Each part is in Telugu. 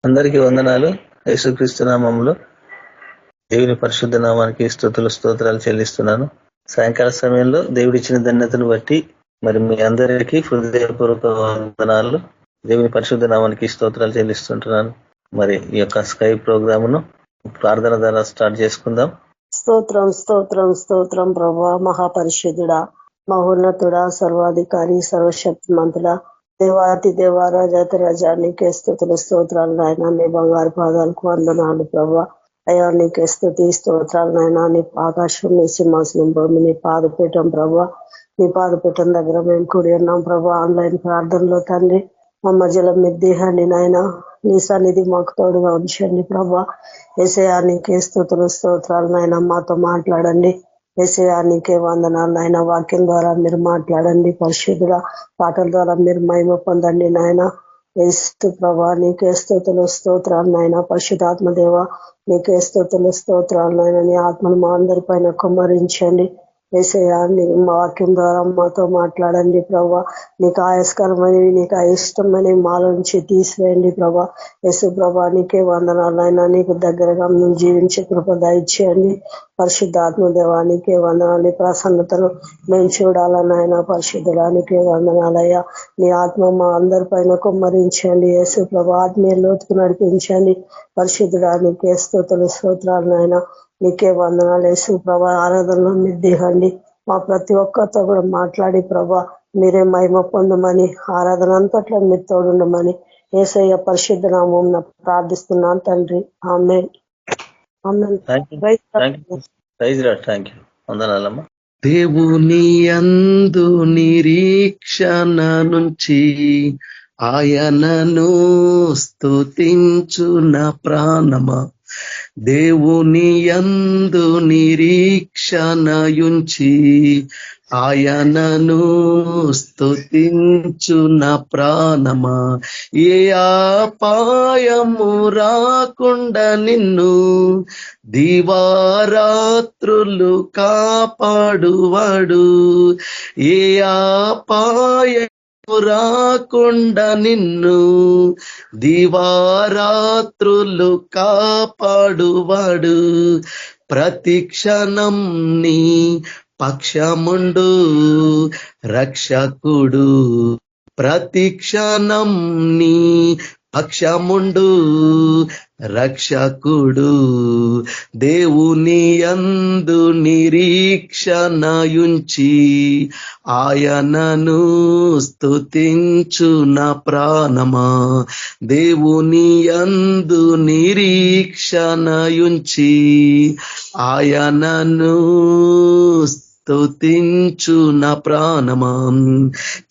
అందరికీ వందనాలు. యేసుక్రీస్తు నామములో దేవుని పరిశుద్ధ నామానికి స్తుతులు స్తోత్రాలు చెల్లిస్తున్నాను. సాయంకాల సమయంలో దేవుడిచ్చిన ధన్యతను బట్టి మరి మీ అందరికీ హృదయపూర్వక వందనాలు. దేవుని పరిశుద్ధ నామానికి స్తోత్రాలు చెల్లిస్తుంటున్నాను. మరి ఈ యొక్క స్కై ప్రోగ్రామును ప్రార్థన ద్వారా స్టార్ట్ చేసుకుందాం. స్తోత్రం స్తోత్రం స్తోత్రం ప్రభా, మహాపరిశుద్ధుడా, మహోన్నతుడా, సర్వాధికారి, సర్వశక్తిమంతుడా, దేవాతి దేవారాజాతి రాజా, నీకే స్తుతులు స్తోత్రాలు నాయన. నీ బంగారు పాదాలకు వందనాలు ప్రభా. అయ్యా నీకే స్తుతి స్తోత్రాలు నాయన. నీ ఆకాశం, నీ సింహాసనం, భూమి నీ పాదపీఠం ప్రభా. నీ పాదపీఠం దగ్గర మేము కూడి ఉన్నాం ప్రభా. ఆన్లైన్ ప్రార్థనలో తండ్రి మా మధ్యలో మీరు దేహాన్ని నాయన నీ సన్నిధి మాకు తోడుగా ఉంచండి ప్రభా. యేసయ్యా నీకే స్తుతులు స్తోత్రాలు నాయన. మాతో మాట్లాడండి యేసయ్యా, నీకే వందనాలు నాయన. వాక్యం ద్వారా మీరు మాట్లాడండి పరిశుద్ధుడా. పాటల ద్వారా మీరు మహిమ పొందండి నాయన. యేసు ప్రభా నీకే స్తుతులు స్తోత్రాలు నాయన. పరిశుద్ధాత్మ దేవ నీకే స్తుతులు స్తోత్రాలు నాయన. నీ ఆత్మను మా అందరి పైన కుమ్మరించండి యేసయ్యా. నీ వాక్యం ద్వారా మాతో మాట్లాడండి ప్రభా. నీకు ఆయస్కరమైనవి, నీకు అయిష్టమైనవి మాలో నుంచి తీసివేయండి ప్రభా. యేసు ప్రభా నీకే వందనాలు నాయన. నీకు దగ్గరగా మేము జీవించే కృప దయచేయండి పరిశుద్ధాత్మ దేవానికే వందనాలు. ప్రసన్నతను మేము చూడాలన్నాయన పరిశుద్ధుడానికే వందనాలయ్యా. నీ ఆత్మ మా అందరి పైన కుమ్మరించండి యేసు ప్రభా. ఆత్మీయ లోతుకు నడిపించండి పరిశుద్ధుడానికే స్తుతులు స్తోత్రాలు నాయన. నీకే వందనాలు యేసు ప్రభా. ఆరాధనలో మీరు దిగండి, మా ప్రతి ఒక్కరితో కూడా మాట్లాడి ప్రభా మీరే మహిమ పొందమని, ఆరాధన అంతట్లో మీరు తోడుండమని యేసయ్య పరిశుద్ధ నామం ప్రార్థిస్తున్నాను తండ్రి. ఆమేన్. దేవుని యందు నిరీక్షణ నుంచి ఆయనను స్తుతించున ప్రాణమా. దేవుని యందు నిరీక్షణయుంచి ఆయనను స్తుతించున ప్రాణమా. ఏ అపాయము రాకుండా నిన్ను దివారాత్రులు కాపాడువాడు. ఏ అపాయ రాకుండా నిన్ను దివారాత్రులు కాపాడువాడు. ప్రతి క్షణం నీ పక్షముండు రక్షకుడు. ప్రతి క్షణం నీ పక్షముండు రక్షకుడు. దేవుని యందు నిరీక్షణయుంచి ఆయనను స్తుతించున ప్రాణమా. దేవుని యందు నిరీక్షణయుంచి ఆయనను స్తుతించున ప్రాణమా.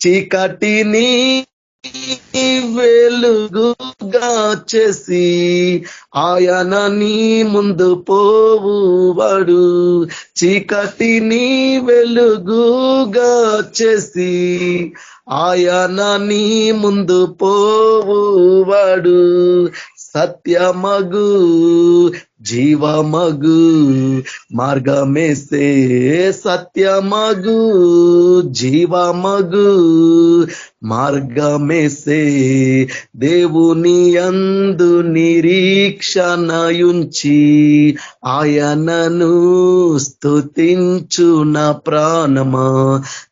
చీకటిని వెలుగుగా చేసి ఆయన నీ ముందు పోవువాడు. చీకటిని వెలుగుగా చేసి ఆయన నీ ముందు పోవువాడు. సత్యమగు జీవమగు మార్గమేసే. సత్యమగు జీవమగు మార్గమేసే. దేవుని యందు నిరీక్షణయుంచి ఆయనను స్తుతించున ప్రాణమా.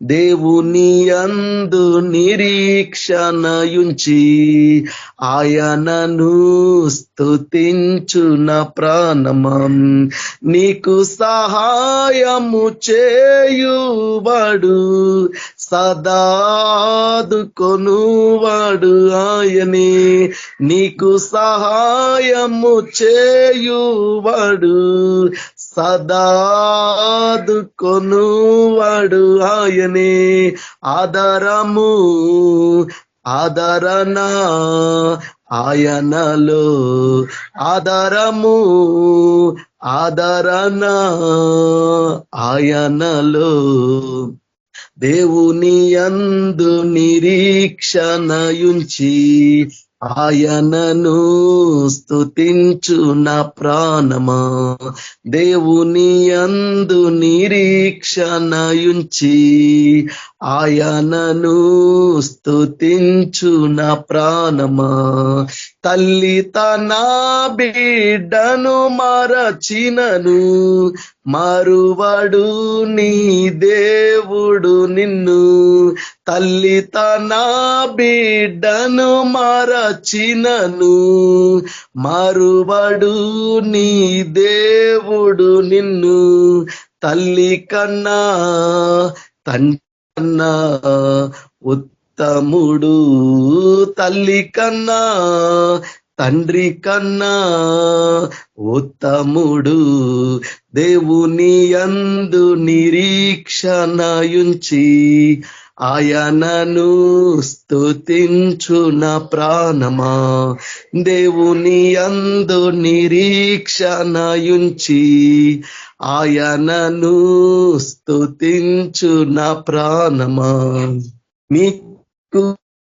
దేవుని యందు నిరీక్షణయుంచి ఆయనను స్తుతించున ప్రాణమా. నీకు సహాయము చేయువాడు, సదాదుకొనువాడు ఆయనే. నీకు సహాయము చేయువాడు, సదాదుకొనువాడు ఆయనే. ఆధారము ఆదరణ ఆయనలో. ఆధారము ఆదరణ ఆయనలో. దేవుని యందు నిరీక్షణయుంచి ఆయనను స్తుతించున ప్రాణమా. దేవుని యందు నిరీక్షణయుంచి ఆయనను స్తుతించు నా ప్రాణమా. తల్లి తన బిడ్డను మరచినను మరువడు నీ దేవుడు నిన్ను. తల్లి తన బిడ్డను మరచినను మరువడు నీ దేవుడు నిన్ను. తల్లి కన్నా తండ్రి కన్నా ఉత్తముడు, తల్లి కన్నా తండ్రి కన్నా ఉత్తముడు. దేవుని యందు నిరీక్షణయుంచి ఆయనను స్తుతించు నా ప్రాణమా. దేవుని యందు నిరీక్షణయుంచి ఆయనను స్తుతించు నా ప్రాణమా. నీకు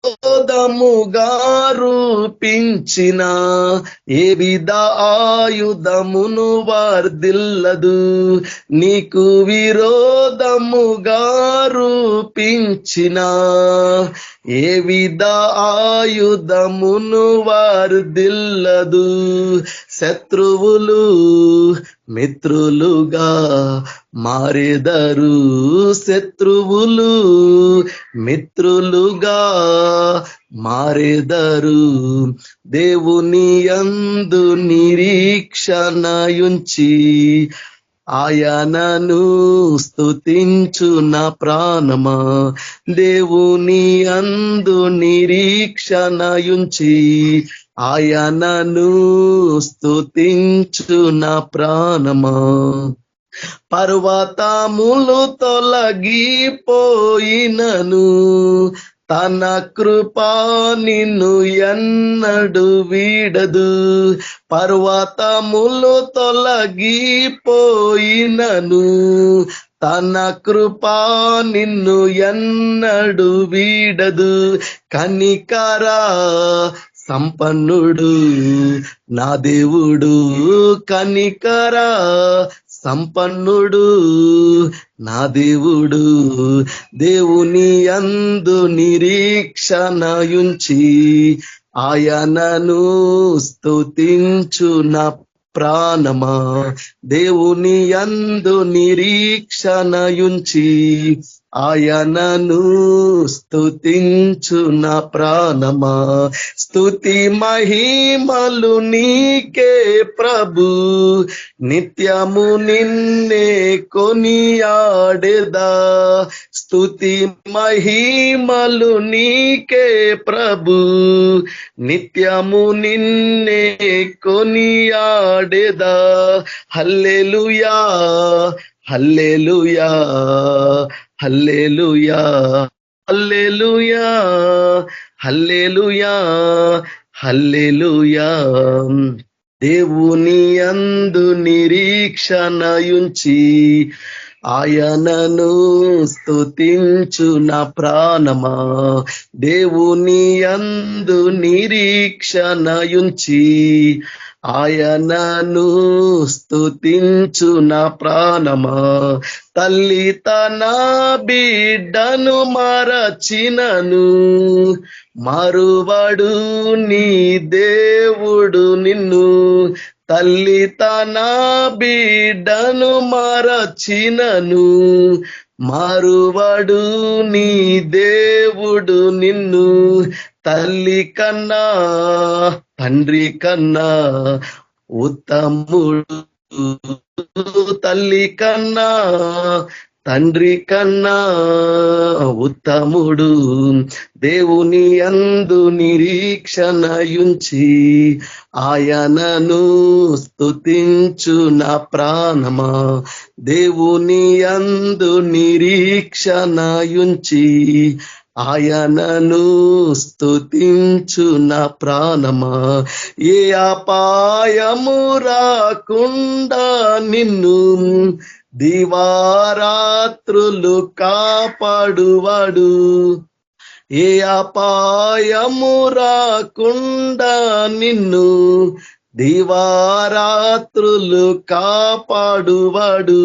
విరోధముగా రూపించిన ఏ విధ ఆయుధమును వర్ధిల్లదు. నీకు విరోధముగా రూపించిన ఏ విధ ఆయుధమును వర్ధిల్లదు. శత్రువులు మిత్రులుగా మారెదరు, శత్రువులు మిత్రులుగా మారెదరు. దేవుని యందు నిరీక్షణయుంచి ఆయనను స్తుతించు నా ప్రాణమా. దేవుని యందు నిరీక్షణయుంచి ఆయనను స్తుతించు నా ప్రాణమా. పర్వతములు తొలగిపోయినను తన కృపా నిన్ను ఎన్నడు వీడదు. పర్వతములు తొలగిపోయినను తన కృపా నిన్ను ఎన్నడు వీడదు. కనికరా సంపన్నుడు నా దేవుడు, కనికరా సంపన్నుడు నా దేవుడు. దేవుని యందు నిరీక్షణయుంచి ఆయనను స్తుతించు నా ప్రాణమా. దేవుని యందు నిరీక్షణయుంచి ఆయనను స్తుతించు నా ప్రాణమా. స్తుతి మహిమలు నీకే ప్రభు, నిత్యము నిన్నే కొనియాడెదా. స్తుతి మహిమలు నీకే ప్రభు, నిత్యము నిన్నే కొనియాడెదా. హల్లెలూయా హల్లెలూయా హల్లెలూయా హల్లెలూయా హల్లెలూయా హల్లెలూయా. దేవుని యందు నిరీక్షణయుంచి ఆయనను స్తుతించు నా ప్రాణమా. దేవుని యందు నిరీక్షణయుంచి ఆయనను స్తుతించు నా ప్రాణమా. తల్లి తన బిడ్డను మరచినను మరువడు నీ దేవుడు నిన్ను. తల్లి తన బిడ్డను మరచినను మరువడు నీ దేవుడు నిన్ను. తల్లి కన్నా తండ్రి కన్నా ఉత్తముడు, తల్లి కన్నా తండ్రి కన్నా ఉత్తముడు. దేవుని యందు నిరీక్షణయుంచి ఆయనను స్తుతించు నా ప్రాణమా. దేవుని యందు నిరీక్షణయుంచి ఆయనను స్తుతించు నా ప్రాణమా. ఏ అపాయము రాకుండా నిన్ను దివారాత్రులు కాపాడువాడు. ఏ అపాయము రాకుండా నిన్ను దివారాత్రులు కాపాడువాడు,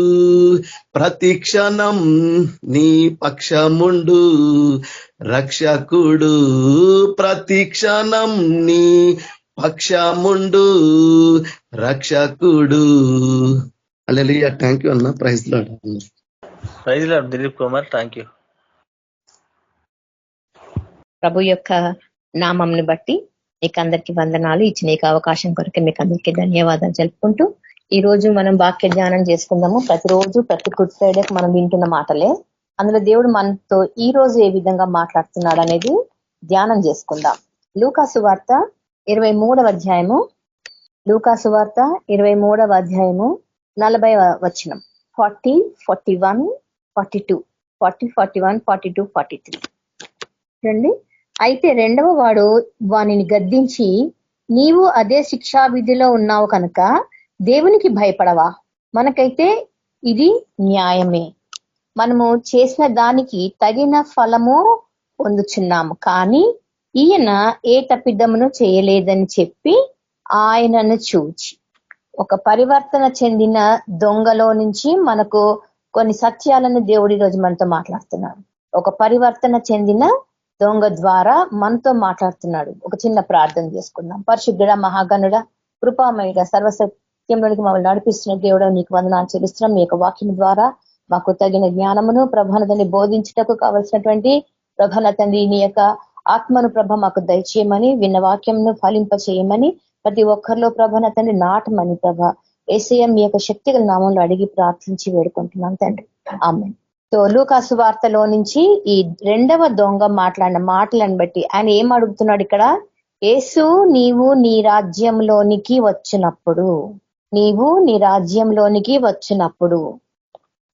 ప్రతిక్షణం నీ పక్షముండు రక్షకుడు, ప్రతిక్షణం నీ పక్షముండు రక్షకుడు. హల్లెలూయా. థ్యాంక్ యూ అన్న. Praise lord. Praise lord Dilip Kumar. Thank you. ప్రభు యొక్క నామంను బట్టి మీకు అందరికీ వందనాలు. ఇచ్చిన అవకాశం కొరకు మీకు అందరికీ ధన్యవాదాలు తెలుపుకుంటూ ఈ రోజు మనం వాక్య ధ్యానం చేసుకుందాము. ప్రతిరోజు ప్రతి గుడ్ ఫ్రైడేకి మనం వింటున్న మాటలే. అందులో దేవుడు మనతో ఈ రోజు ఏ విధంగా మాట్లాడుతున్నాడు అనేది ధ్యానం చేసుకుందాం. లూకాసు వార్త 23వ అధ్యాయము, లూకాసు వార్త 23వ అధ్యాయము 40వ వచనం, 40, 41, 42, 40, 41, 42, 43 చూడండి. అయితే రెండవ వాడు వానిని గద్దించి, నీవు అదే శిక్షా విధిలో ఉన్నావు కనుక దేవునికి భయపడవా? మనకైతే ఇది న్యాయమే, మనము చేసిన దానికి తగిన ఫలము పొందుచున్నాము. కానీ ఈయన ఏ తప్పిదమును చేయలేదని చెప్పి ఆయనను చూచి. ఒక పరివర్తన చెందిన దొంగలో నుంచి మనకు కొన్ని సత్యాలను దేవుడి రోజు మనతో మాట్లాడుతున్నాడు. ఒక పరివర్తన చెందిన దొంగ ద్వారా మనతో మాట్లాడుతున్నాడు. ఒక చిన్న ప్రార్థన చేసుకుందాం. పరిశుద్ధుడ, మహాగణుడ, కృపామయుడ, సర్వసత్యంలోనికి మమ్మల్ని నడిపిస్తున్న దేవుడు నీకు వందనాలు చెల్లిస్తున్నాం. మీ యొక్క వాక్యం ద్వారా మాకు తగిన జ్ఞానమును ప్రభానతని బోధించుటకు కావలసినటువంటి ప్రభానతండి నీ యొక్క ఆత్మను ప్రభ మాకు దయచేయమని, విన్న వాక్యంను ఫలింప చేయమని, ప్రతి ఒక్కరిలో ప్రభానతండి నాటమని ప్రభ యేసయ్య మీ యొక్క శక్తిగల నామంలో అడిగి ప్రార్థించి వేడుకుంటున్నాం తండ్రి. ఆమేన్. సో లూకాసు వార్తలో నుంచి ఈ రెండవ దొంగ మాట్లాడిన మాటలను బట్టి ఆయన ఏం అడుగుతున్నాడు ఇక్కడ? యేసు, నీవు నీ రాజ్యంలోనికి వచ్చినప్పుడు, నీవు నీ రాజ్యంలోనికి వచ్చినప్పుడు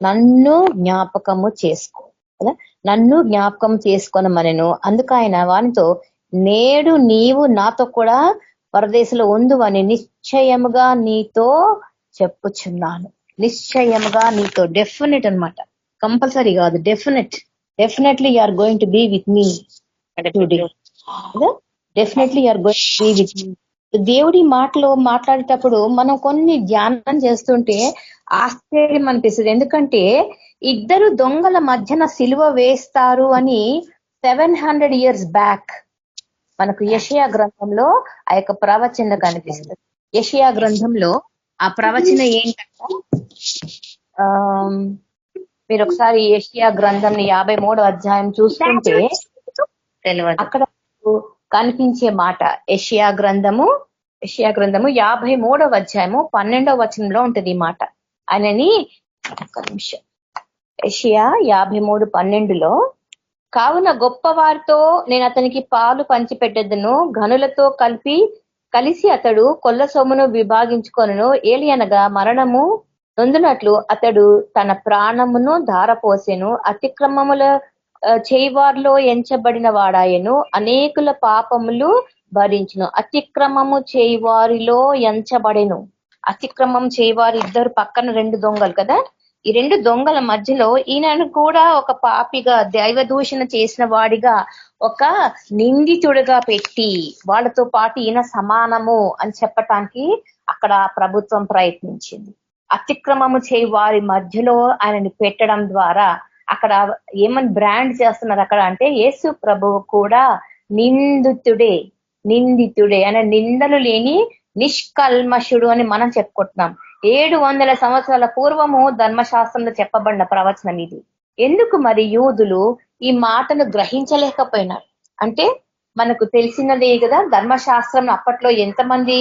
నన్ను జ్ఞాపకము చేసుకో కదా, నన్ను జ్ఞాపకం చేసుకోనమనెను. అందుకు ఆయన వానితో, నేడు నీవు నాతో కూడా పరదేశంలో ఉందువని నిశ్చయముగా నీతో చెప్పుచున్నాను. నిశ్చయముగా నీతో, డెఫినెట్ అన్నమాట, కంపల్సరీ కాదు, definitely you are going to be with me today. Definitely you are going to be with me. దేవుడి మాటలో మాట్లాడేటప్పుడు మనం కొన్ని ధ్యానం చేస్తుంటే ఆశ్చర్యం అనిపిస్తుంది. ఎందుకంటే ఇద్దరు దొంగల మధ్యన సిలువ వేస్తారు అని 700 years బ్యాక్ మనకు యెషయా గ్రంథంలో ఆ యొక్క ప్రవచన కనిపిస్తుంది. యెషయా గ్రంథంలో ఆ ప్రవచన ఏంటంటే, మీరు ఒకసారి యెషయా గ్రంథం 53వ అధ్యాయం చూస్తుంటే అక్కడ కనిపించే మాట యెషయా గ్రంథము 53వ అధ్యాయము 12వ వచనంలో ఉంటుంది ఈ మాట. ఆయనని ఒక నిమిషం, యెషయా 53:12లో, కావున గొప్ప వారితో నేను అతనికి పాలు పంచిపెట్టెదను, ఘనులతో కలిసి అతడు కొల్ల సొమ్మును విభాగించుకొనును. ఏలియనగా మరణము నొందునట్లు అతడు తన ప్రాణమును ధారపోసెను. అతిక్రమముల చేయవారిలో ఎంచబడిన వాడాయను, అనేకుల పాపములు భరించును. అతిక్రమము చేయవారిలో ఎంచబడెను. అతిక్రమం చేయవారు ఇద్దరు పక్కన రెండు దొంగలు కదా, ఈ రెండు దొంగల మధ్యలో ఈయనను కూడా ఒక పాపిగా, దైవ దూషణ చేసిన వాడిగా, ఒక నిందితుడిగా పెట్టి వాళ్ళతో పాటు ఈయన సమానము అని చెప్పటానికి అక్కడ ప్రభుత్వం ప్రయత్నించింది. అతిక్రమము చేయి వారి మధ్యలో ఆయనని పెట్టడం ద్వారా అక్కడ ఏమని బ్రాండ్ చేస్తున్నారు అక్కడ అంటే, యేసు ప్రభువు కూడా నిందితుడే ఆయన నిందలు లేని నిష్కల్మషుడు అని మనం చెప్పుకుంటున్నాం. 700 సంవత్సరాల పూర్వము ధర్మశాస్త్రంలో చెప్పబడిన ప్రవచనం ఇది. ఎందుకు మరి యూదులు ఈ మాటను గ్రహించలేకపోయినారు అంటే, మనకు తెలిసినదే కదా, ధర్మశాస్త్రం అప్పట్లో ఎంతమంది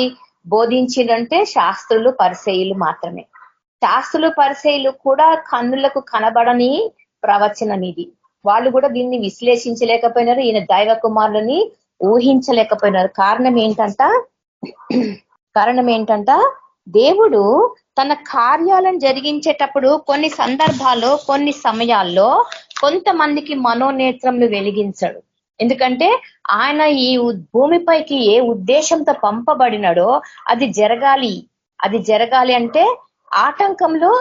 బోధించిందంటే శాస్త్రులు, పరిసయ్యులు మాత్రమే. శాస్త్రులు, పరిసయ్యులు కూడా కన్నులకు కనబడని ప్రవచనం ఇది. వాళ్ళు కూడా దీన్ని విశ్లేషించలేకపోయినారు, ఈయన దైవ కుమారులని ఊహించలేకపోయినారు. కారణం ఏంటంట, దేవుడు తన కార్యాలను జరిగించేటప్పుడు కొన్ని సందర్భాల్లో, కొన్ని సమయాల్లో కొంతమందికి మనోనేత్రంను వెలిగించాడు. ఎందుకంటే ఆయన ఈ భూమిపైకి ఏ ఉద్దేశంతో పంపబడినాడో అది జరగాలి అంటే ఆటంకంలో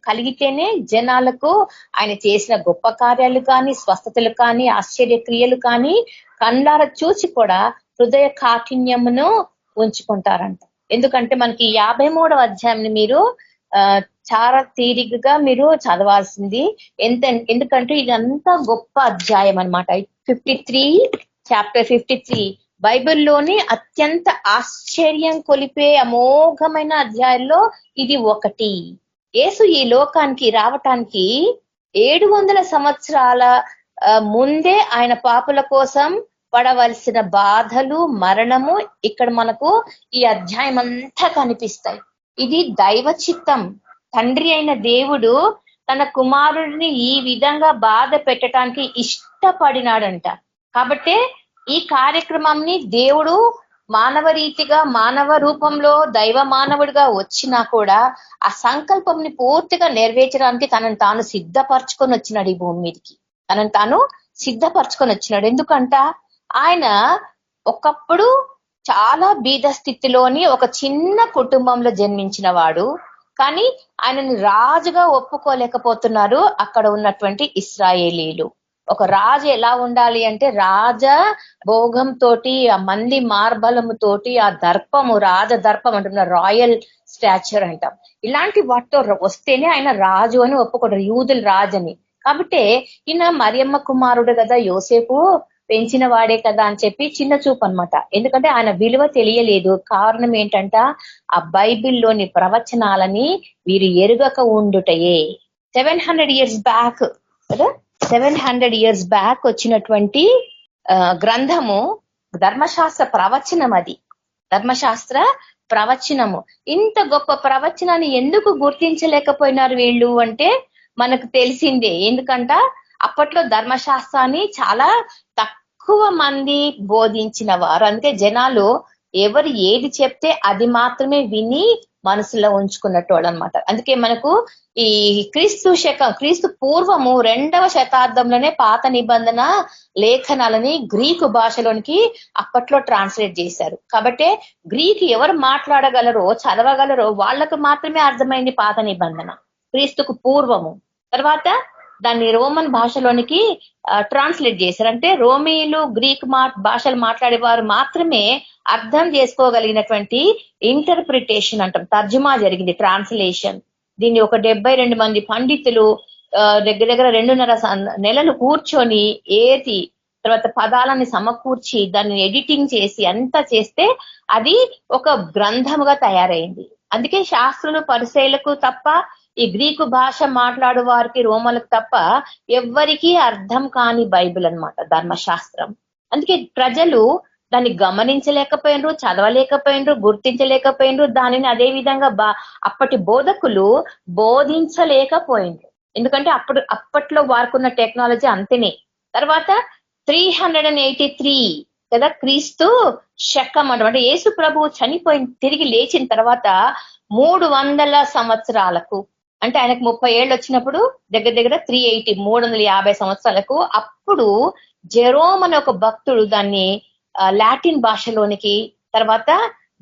కలిగితేనే జనాలకు ఆయన చేసిన గొప్ప కార్యాలు కానీ, స్వస్థతలు కానీ, ఆశ్చర్యక్రియలు కానీ కళ్ళార చూసి కూడా హృదయ కాఠిన్యమును ఉంచుకుంటారంట. ఎందుకంటే మనకి 53వ అధ్యాయాన్ని మీరు చాలా తీరికగా మీరు చదవాల్సింది ఎందుకంటే ఇదంతా గొప్ప అధ్యాయం అన్నమాట. 53 చాప్టర్ 53 బైబిల్లోని అత్యంత ఆశ్చర్యం కొలిపే అమోఘమైన అధ్యాయంలో ఇది ఒకటి. యేసు ఈ లోకానికి రావటానికి 700 సంవత్సరాల ముందే ఆయన పాపుల కోసం పడవలసిన బాధలు, మరణము ఇక్కడ మనకు ఈ అధ్యాయం అంతా కనిపిస్తాయి. ఇది దైవ చిత్తం. తండ్రి అయిన దేవుడు తన కుమారుడిని ఈ విధంగా బాధ పెట్టడానికి ఇష్టపడినాడంట. కాబట్టే ఈ కార్యక్రమాన్ని దేవుడు మానవ రీతిగా మానవ రూపంలో దైవ మానవుడిగా వచ్చినా కూడా ఆ సంకల్పంని పూర్తిగా నెరవేర్చడానికి తనను తాను సిద్ధపరచుకొని వచ్చినాడు. ఈ భూమి మీదకి తనను తాను సిద్ధపరచుకొని వచ్చినాడు. ఎందుకంట ఆయన ఒకప్పుడు చాలా బీద స్థితిలోని ఒక చిన్న కుటుంబంలో జన్మించిన వాడు. కానీ ఆయనని రాజుగా ఒప్పుకోలేకపోతున్నారు అక్కడ ఉన్నటువంటి ఇశ్రాయేలీలు. ఒక రాజు ఎలా ఉండాలి అంటే రాజ భోగం తోటి, ఆ మంది మార్బలము తోటి, ఆ దర్పము రాజ దర్పం అంటున్నారు, రాయల్ స్టాచ్యూర్ అంటాం. ఇలాంటి వాటితో వస్తేనే ఆయన రాజు అని ఒప్పుకుంటారు, యూదుల రాజని. కాబట్టి ఈయన మరియమ్మ కుమారుడు కదా, యోసేపు పెంచిన వాడే కదా అని చెప్పి చిన్న చూపు అనమాట. ఎందుకంటే ఆయన విలువ తెలియలేదు. కారణం ఏంటంట, ఆ బైబిల్లోని ప్రవచనాలని వీరు ఎరుగక ఉండుటయే. 700 years బ్యాక్ కదా, 700 years బ్యాక్ వచ్చినటువంటి గ్రంథము ధర్మశాస్త్ర ప్రవచనం. అది ధర్మశాస్త్ర ప్రవచనము. ఇంత గొప్ప ప్రవచనాన్ని ఎందుకు గుర్తించలేకపోయినారు వీళ్ళు అంటే మనకు తెలిసిందే. ఎందుకంట అప్పట్లో ధర్మశాస్త్రాన్ని చాలా తక్కువ మంది బోధించిన వారు. అందుకే జనాలు ఎవరు ఏది చెప్తే అది మాత్రమే విని మనసులో ఉంచుకున్నట్టు అనమాట. అందుకే మనకు ఈ క్రీస్తు పూర్వము 2వ శతాబ్దంలోనే పాత నిబంధన లేఖనాలని గ్రీకు భాషలోనికి అప్పట్లో ట్రాన్స్లేట్ చేశారు. కాబట్టి గ్రీకు ఎవరు మాట్లాడగలరో చదవగలరో వాళ్ళకు మాత్రమే అర్థమైంది పాత నిబంధన క్రీస్తుకు పూర్వము. తర్వాత దాన్ని రోమన్ భాషలోనికి ట్రాన్స్లేట్ చేశారు. అంటే రోమీయులు గ్రీక్ భాషలు మాట్లాడేవారు మాత్రమే అర్థం చేసుకోగలిగినటువంటి ఇంటర్ప్రిటేషన్ అంటాం, తర్జుమా జరిగింది, ట్రాన్స్లేషన్. దీన్ని ఒక 72 మంది పండితులు దగ్గర 2.5 నెలలు కూర్చొని ఏతి తర్వాత పదాలని సమకూర్చి దాన్ని ఎడిటింగ్ చేసి అంతా చేస్తే అది ఒక గ్రంథముగా తయారైంది. అందుకే శాస్త్రులు పరిసయ్యులకు తప్ప, ఈ గ్రీకు భాష మాట్లాడు వారికి రోమలకు తప్ప ఎవ్వరికీ అర్థం కాని బైబిల్ అన్నమాట ధర్మశాస్త్రం. అందుకే ప్రజలు దాన్ని గమనించలేకపోయినరు, చదవలేకపోయినరు, గుర్తించలేకపోయినరు. దానిని అదే విధంగా అప్పటి బోధకులు బోధించలేకపోయినరు. ఎందుకంటే అప్పట్లో వారుకున్న టెక్నాలజీ అంతనే. తర్వాత 383 కదా క్రీస్తు శకం అంటే యేసు ప్రభువు చనిపోయిన తిరిగి లేచిన తర్వాత 300 సంవత్సరాలకు, అంటే ఆయనకు 30 ఏళ్ళు వచ్చినప్పుడు దగ్గర 350 సంవత్సరాలకు అప్పుడు జెరోమ్ అనే ఒక భక్తుడు దాన్ని లాటిన్ భాషలోనికి తర్వాత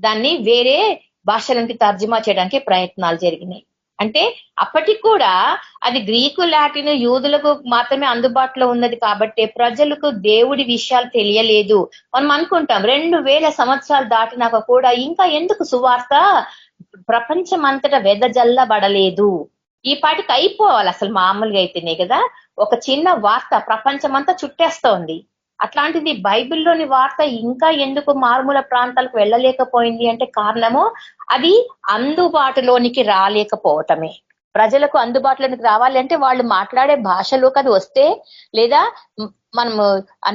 దాన్ని వేరే భాషలోనికి తర్జుమా చేయడానికి ప్రయత్నాలు జరిగినాయి. అంటే అప్పటికి కూడా అది గ్రీకు లాటిన్ యూదులకు మాత్రమే అందుబాటులో ఉన్నది కాబట్టి ప్రజలకు దేవుడి విషయాలు తెలియలేదు. మనం అనుకుంటాం 2000 సంవత్సరాలు దాటినాక కూడా ఇంకా ఎందుకు సువార్త ప్రపంచమంతటా వెదజల్లబడలేదు. ఈ పాటికి అయిపోవాలి అసలు. మామూలుగా అయితేనే కదా ఒక చిన్న వార్త ప్రపంచమంతా చుట్టేస్తోంది. అట్లాంటిది బైబిల్లోని వార్త ఇంకా ఎందుకు మారుమూల ప్రాంతాలకు వెళ్ళలేకపోయింది అంటే కారణము అది అందుబాటులోనికి రాలేకపోవటమే. ప్రజలకు అందుబాటులోనికి రావాలి అంటే వాళ్ళు మాట్లాడే భాషలోకి అది వస్తే, లేదా మనము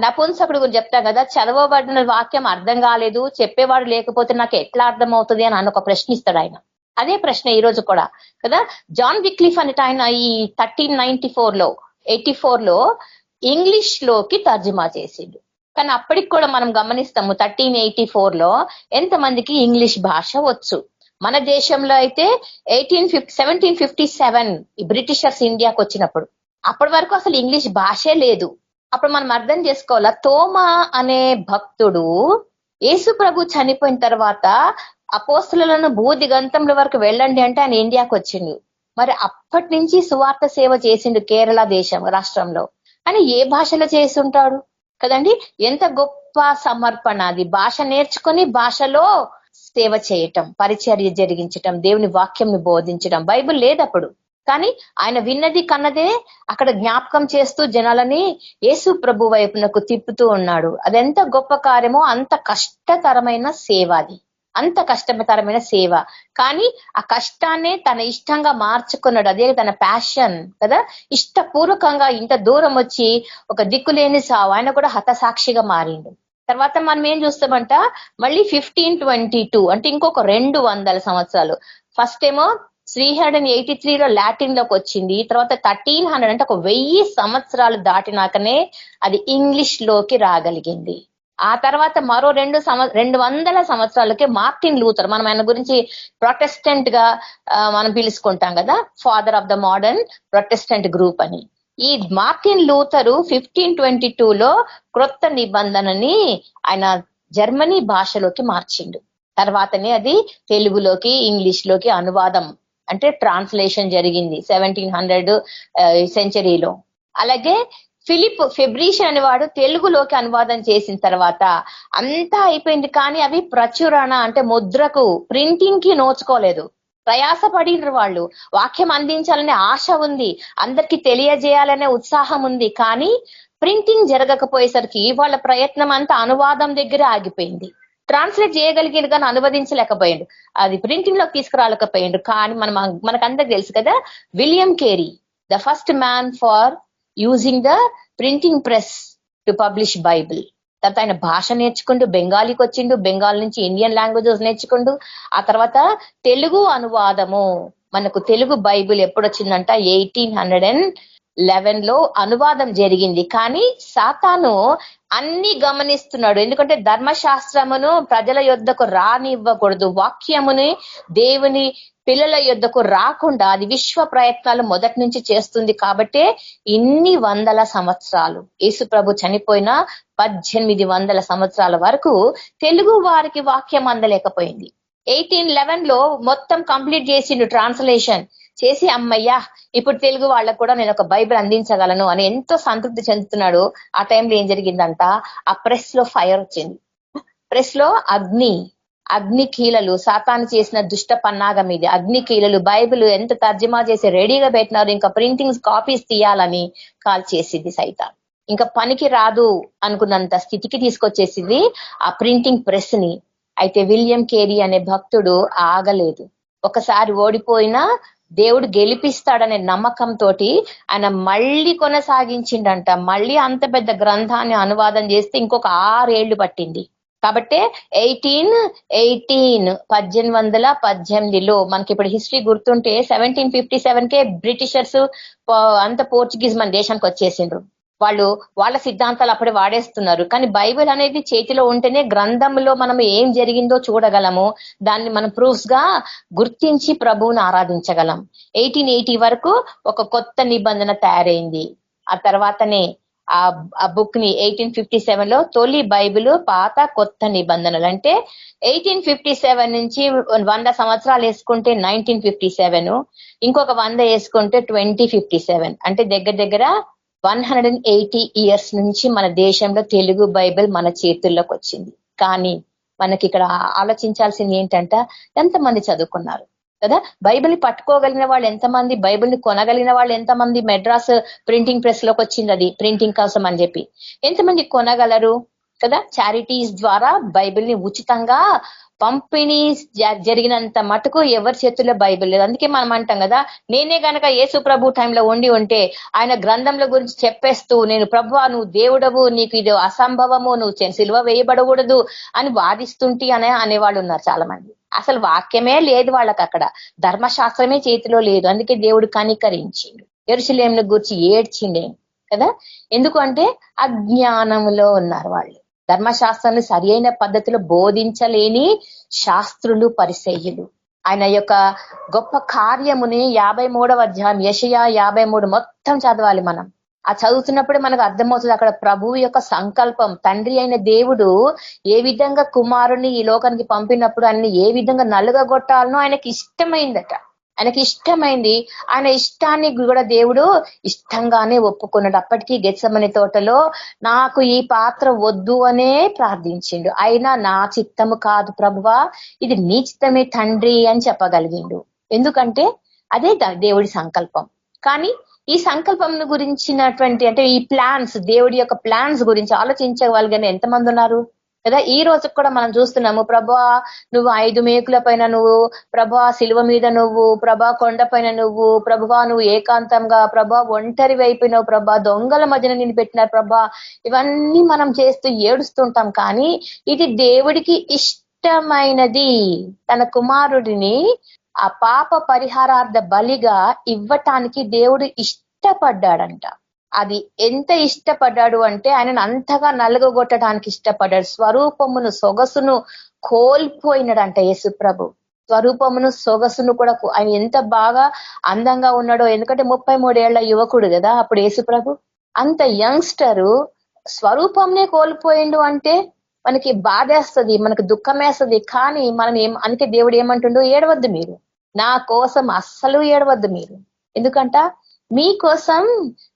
నపుంసకుడు గురించి చెప్తాం కదా, చదవబడిన వాక్యం అర్థం కాలేదు, చెప్పేవాడు లేకపోతే నాకు ఎట్లా అర్థం అవుతుంది అని ఒక ప్రశ్న ఇస్తాడు ఆయన. అదే ప్రశ్న ఈ రోజు కూడా కదా. జాన్ విక్లిఫ్ అనేట ఆయన ఈ 1384లో ఇంగ్లీష్ లోకి తర్జుమా చేసిండు. కానీ అప్పటికి కూడా మనం గమనిస్తాము 1384లో ఎంతమందికి ఇంగ్లీష్ భాష వచ్చు. మన దేశంలో అయితే 1757 ఈ బ్రిటిషర్స్ ఇండియాకి వచ్చినప్పుడు అప్పటి వరకు అసలు ఇంగ్లీష్ భాషే లేదు. అప్పుడు మనం అర్థం చేసుకోవాలా, తోమా అనే భక్తుడు యేసు ప్రభు చనిపోయిన తర్వాత అపోస్తలులను భూదిగంతముల వరకు వెళ్ళండి అంటే ఆయన ఇండియాకి వచ్చిండు. మరి అప్పటి నుంచి సువార్త సేవ చేసిండు కేరళ రాష్ట్రంలో. అని ఏ భాషలో చేస్తుంటాడు కదండి. ఎంత గొప్ప సమర్పణ అది. భాష నేర్చుకొని భాషలో సేవ చేయటం, పరిచర్య జరిగించటం, దేవుని వాక్యంని బోధించడం. బైబిల్ లేదప్పుడు, కానీ ఆయన విన్నది కన్నదే అక్కడ జ్ఞాపకం చేస్తూ జనాలని యేసు ప్రభు వైపునకు తిప్పుతూ ఉన్నాడు. అదెంత గొప్ప కార్యమో, అంత కష్టతరమైన సేవ అది, అంత కష్టతరమైన సేవ. కానీ ఆ కష్టాన్ని తన ఇష్టంగా మార్చుకున్నాడు. అదే తన ప్యాషన్ కదా. ఇష్టపూర్వకంగా ఇంత దూరం వచ్చి ఒక దిక్కులేని సావు, ఆయన కూడా హతసాక్షిగా మారిండు. తర్వాత మనం ఏం చూస్తామంట, మళ్ళీ 1522 అంటే ఇంకొక 200 సంవత్సరాలు. ఫస్ట్ ఏమో 383లో లాటిన్ లోకి వచ్చింది. తర్వాత 1300 అంటే 1000 సంవత్సరాలు దాటినాకనే అది ఇంగ్లీష్ లోకి రాగలిగింది. ఆ తర్వాత మరో 200 సంవత్సరాలకే మార్టిన్ లూథర్, మనం ఆయన గురించి ప్రొటెస్టెంట్ గా మనం పిలుచుకుంటాం కదా, father of the modern Protestant group అని. ఈ మార్టిన్ లూథరు 1522లో క్రొత్త నిబంధనని ఆయన జర్మనీ భాషలోకి మార్చిండు. తర్వాతనే అది తెలుగులోకి, ఇంగ్లీష్ లోకి అనువాదం అంటే ట్రాన్స్లేషన్ జరిగింది 1700 సెంచరీలో. అలాగే ఫిలిప్ ఫెబ్రీషియన్ అనేవాడు తెలుగులోకి అనువాదం చేసిన తర్వాత అంతా అయిపోయింది, కానీ అవి ప్రచురణ అంటే ముద్రకు, ప్రింటింగ్ కి నోచుకోలేదు. ప్రయాసపడినరు వాళ్ళు, వాక్యం అందించాలనే ఆశ ఉంది, అందరికి తెలియజేయాలనే ఉత్సాహం ఉంది, కానీ ప్రింటింగ్ జరగకపోయేసరికి వాళ్ళ ప్రయత్నం అంతా అనువాదం దగ్గర ఆగిపోయింది. ట్రాన్స్లేట్ చేయగలిగాడు కానీ అనువదించలేకపోయాడు, అది ప్రింటింగ్ లోకి తీసుకురాలేకపోయాడు. కానీ మనకందరికి తెలుసు కదా, William Carey the first man for using the printing press to publish Bible. తర్వాత ఆయన భాష నేర్చుకుంటూ బెంగాలీకి వచ్చిండు, బెంగాల్ నుంచి ఇండియన్ లాంగ్వేజెస్ నేర్చుకుంటూ, ఆ తర్వాత తెలుగు అనువాదము, మనకు తెలుగు బైబిల్ ఎప్పుడు వచ్చిందంట 1811లో అనువాదం జరిగింది. కానీ సాతాను అన్ని గమనిస్తున్నాడు, ఎందుకంటే ధర్మశాస్త్రమును ప్రజల యొద్దకు రానివ్వకూడదు, వాక్యముని దేవుని పిల్లల యొద్దకు రాకుండా అది విశ్వ ప్రయత్నాలు మొదటి నుంచి చేస్తుంది. కాబట్టే ఇన్ని 100 సంవత్సరాలు, యేసు ప్రభు చనిపోయిన 1800 సంవత్సరాల వరకు తెలుగు వారికి వాక్యం అందలేకపోయింది. 1811లో మొత్తం కంప్లీట్ చేసిండు, ట్రాన్స్లేషన్ చేసి అమ్మయ్యా ఇప్పుడు తెలుగు వాళ్ళకు కూడా నేను ఒక బైబిల్ అందించగలను అని ఎంతో సంతృప్తి చెందుతున్నాడు. ఆ టైంలో ఏం జరిగిందంట, ఆ ప్రెస్ లో ఫైర్ వచ్చింది. ప్రెస్ లో అగ్ని కీలలు, సాతాను చేసిన దుష్ట పన్నాగం ఇది. అగ్ని కీలలు బైబిల్ ఎంత తర్జుమా చేసి రెడీగా పెట్టినారు, ఇంకా ప్రింటింగ్ కాపీస్ తీయాలని కాల్ చేసింది సైతాన్. ఇంకా పనికి రాదు అనుకున్నంత స్థితికి తీసుకొచ్చేసింది ఆ ప్రింటింగ్ ప్రెస్ ని. అయితే విలియం కేరీ అనే భక్తుడు ఆగలేదు. ఒకసారి ఓడిపోయినా దేవుడు గెలిపిస్తాడనే నమ్మకంతో ఆయన మళ్ళీ కొనసాగించిండంట. మళ్ళీ అంత పెద్ద గ్రంథాన్ని అనువాదం చేస్తే ఇంకొక 6 ఏళ్లు పట్టింది. కాబట్టి 1818లో మనకి ఇప్పుడు హిస్టరీ గుర్తుంటే 1757కే బ్రిటిషర్స్ అంత పోర్చుగీస్ మన దేశానికి వచ్చేసిండ్రు. వాళ్ళు వాళ్ళ సిద్ధాంతాలు అప్పుడే వాడేస్తున్నారు. కానీ బైబిల్ అనేది చేతిలో ఉంటేనే గ్రంథంలో మనం ఏం జరిగిందో చూడగలము, దాన్ని మనం ప్రూఫ్స్ గా గుర్తించి ప్రభువుని ఆరాధించగలం. 1880 వరకు ఒక కొత్త నిబంధన తయారైంది. ఆ తర్వాతనే ఆ బుక్ ని 1857లో తొలి బైబిల్ పాత కొత్త నిబంధనలు అంటే 1857 నుంచి 100 సంవత్సరాలు వేసుకుంటే 1957, ఇంకొక 100 వేసుకుంటే 2057, అంటే దగ్గర 180 ఇయర్స్ నుంచి మన దేశంలో తెలుగు బైబిల్ మన చేతుల్లోకి వచ్చింది. కానీ మనకి ఇక్కడ ఆలోచించాల్సింది ఏంటంట, ఎంతమంది చదువుకున్నారు కదా, బైబిల్ పట్టుకోగలిగిన వాళ్ళు ఎంతమంది, బైబిల్ని కొనగలిగిన వాళ్ళు ఎంతమంది, మెడ్రాస్ ప్రింటింగ్ ప్రెస్ లోకి వచ్చింది అది ప్రింటింగ్ కోసం అని చెప్పి ఎంతమంది కొనగలరు కదా. చారిటీస్ ద్వారా బైబిల్ని ఉచితంగా పంపిణీ జరిగినంత మటుకు ఎవరి చేతుల్లో బైబిల్ లేదు. అందుకే మనం అంటాం కదా, నేనే గనక యేసు ప్రభు టైంలో ఉంటే ఆయన గ్రంథంలో గురించి చెప్పేస్తూ నేను ప్రభువా నువ్వు దేవుడవు, నీకు ఇది అసంభవము, నువ్వు సిలువ వేయబడకూడదు అని వాదిస్తుంటి అనేవాళ్ళు ఉన్నారు చాలా మంది. అసలు వాక్యమే లేదు వాళ్ళకి, అక్కడ ధర్మశాస్త్రమే చేతిలో లేదు. అందుకే దేవుడు కనికరించిండు, యెరూషలేమును గురించి ఏడ్చిండే కదా. ఎందుకంటే అజ్ఞానంలో ఉన్నారు వాళ్ళు, ధర్మశాస్త్రాన్ని సరి అయిన పద్ధతిలో బోధించలేని శాస్త్రులు పరిసయ్యులు. ఆయన యొక్క గొప్ప కార్యముని 53వ అధ్యాయం యెషయా 53 మొత్తం చదవాలి మనం. ఆ చదువుతున్నప్పుడే మనకు అర్థమవుతుంది అక్కడ ప్రభువు యొక్క సంకల్పం. తండ్రి అయిన దేవుడు ఏ విధంగా కుమారుని ఈ లోకానికి పంపినప్పుడు ఆయన్ని ఏ విధంగా నలుగగొట్టాలనో ఆయనకి ఇష్టమైందట. ఆయనకి ఇష్టమైంది. ఆయన ఇష్టాన్ని కూడా దేవుడు ఇష్టంగానే ఒప్పుకున్నాడు. అప్పటికీ గెత్సెమనే తోటలో నాకు ఈ పాత్ర వద్దు అనే ప్రార్థించిండు. అయినా నా చిత్తము కాదు ప్రభువా, ఇది నీ చిత్తమే తండ్రి అని చెప్పగలిగిండు. ఎందుకంటే అదే దేవుడి సంకల్పం. కానీ ఈ సంకల్పం గురించినటువంటి అంటే ఈ ప్లాన్స్, దేవుడి యొక్క ప్లాన్స్ గురించి ఆలోచించే వాళ్ళు కానీ ఎంతమంది ఉన్నారు కదా. ఈ రోజు కూడా మనం చూస్తున్నాము, ప్రభా నువ్వు 5 మేకుల పైన నువ్వు, ప్రభా శిలువ మీద నువ్వు, ప్రభా కొండ పైన నువ్వు, ప్రభా నువ్వు ఏకాంతంగా, ప్రభా ఒంటరి వైపునవు, ప్రభా దొంగల మధ్యన నిన్ను పెట్టినారు ప్రభా, ఇవన్నీ మనం చేస్తూ ఏడుస్తుంటాం. కానీ ఇది దేవుడికి ఇష్టమైనది. తన కుమారుడిని ఆ పాప పరిహారార్థ బలిగా ఇవ్వటానికి దేవుడు ఇష్టపడ్డాడంట. అది ఎంత ఇష్టపడ్డాడు అంటే ఆయనను అంతగా నలుగగొట్టడానికి ఇష్టపడ్డాడు. స్వరూపమును సొగసును కోల్పోయినాడంట యేసు ప్రభు. స్వరూపమును సొగసును కూడా ఆయన ఎంత బాగా అందంగా ఉన్నాడో. ఎందుకంటే 33 ఏళ్ల యువకుడు కదా అప్పుడు యేసు ప్రభు. అంత యంగ్స్టరు స్వరూపంనే కోల్పోయిండు అంటే మనకి బాధేస్తుంది, మనకు దుఃఖమేస్తుంది. కానీ మనం అందుకే దేవుడు ఏమంటుండో, ఏడవద్దు మీరు, నా కోసం అస్సలు ఏడవద్దు మీరు. ఎందుకంట మీకోసం,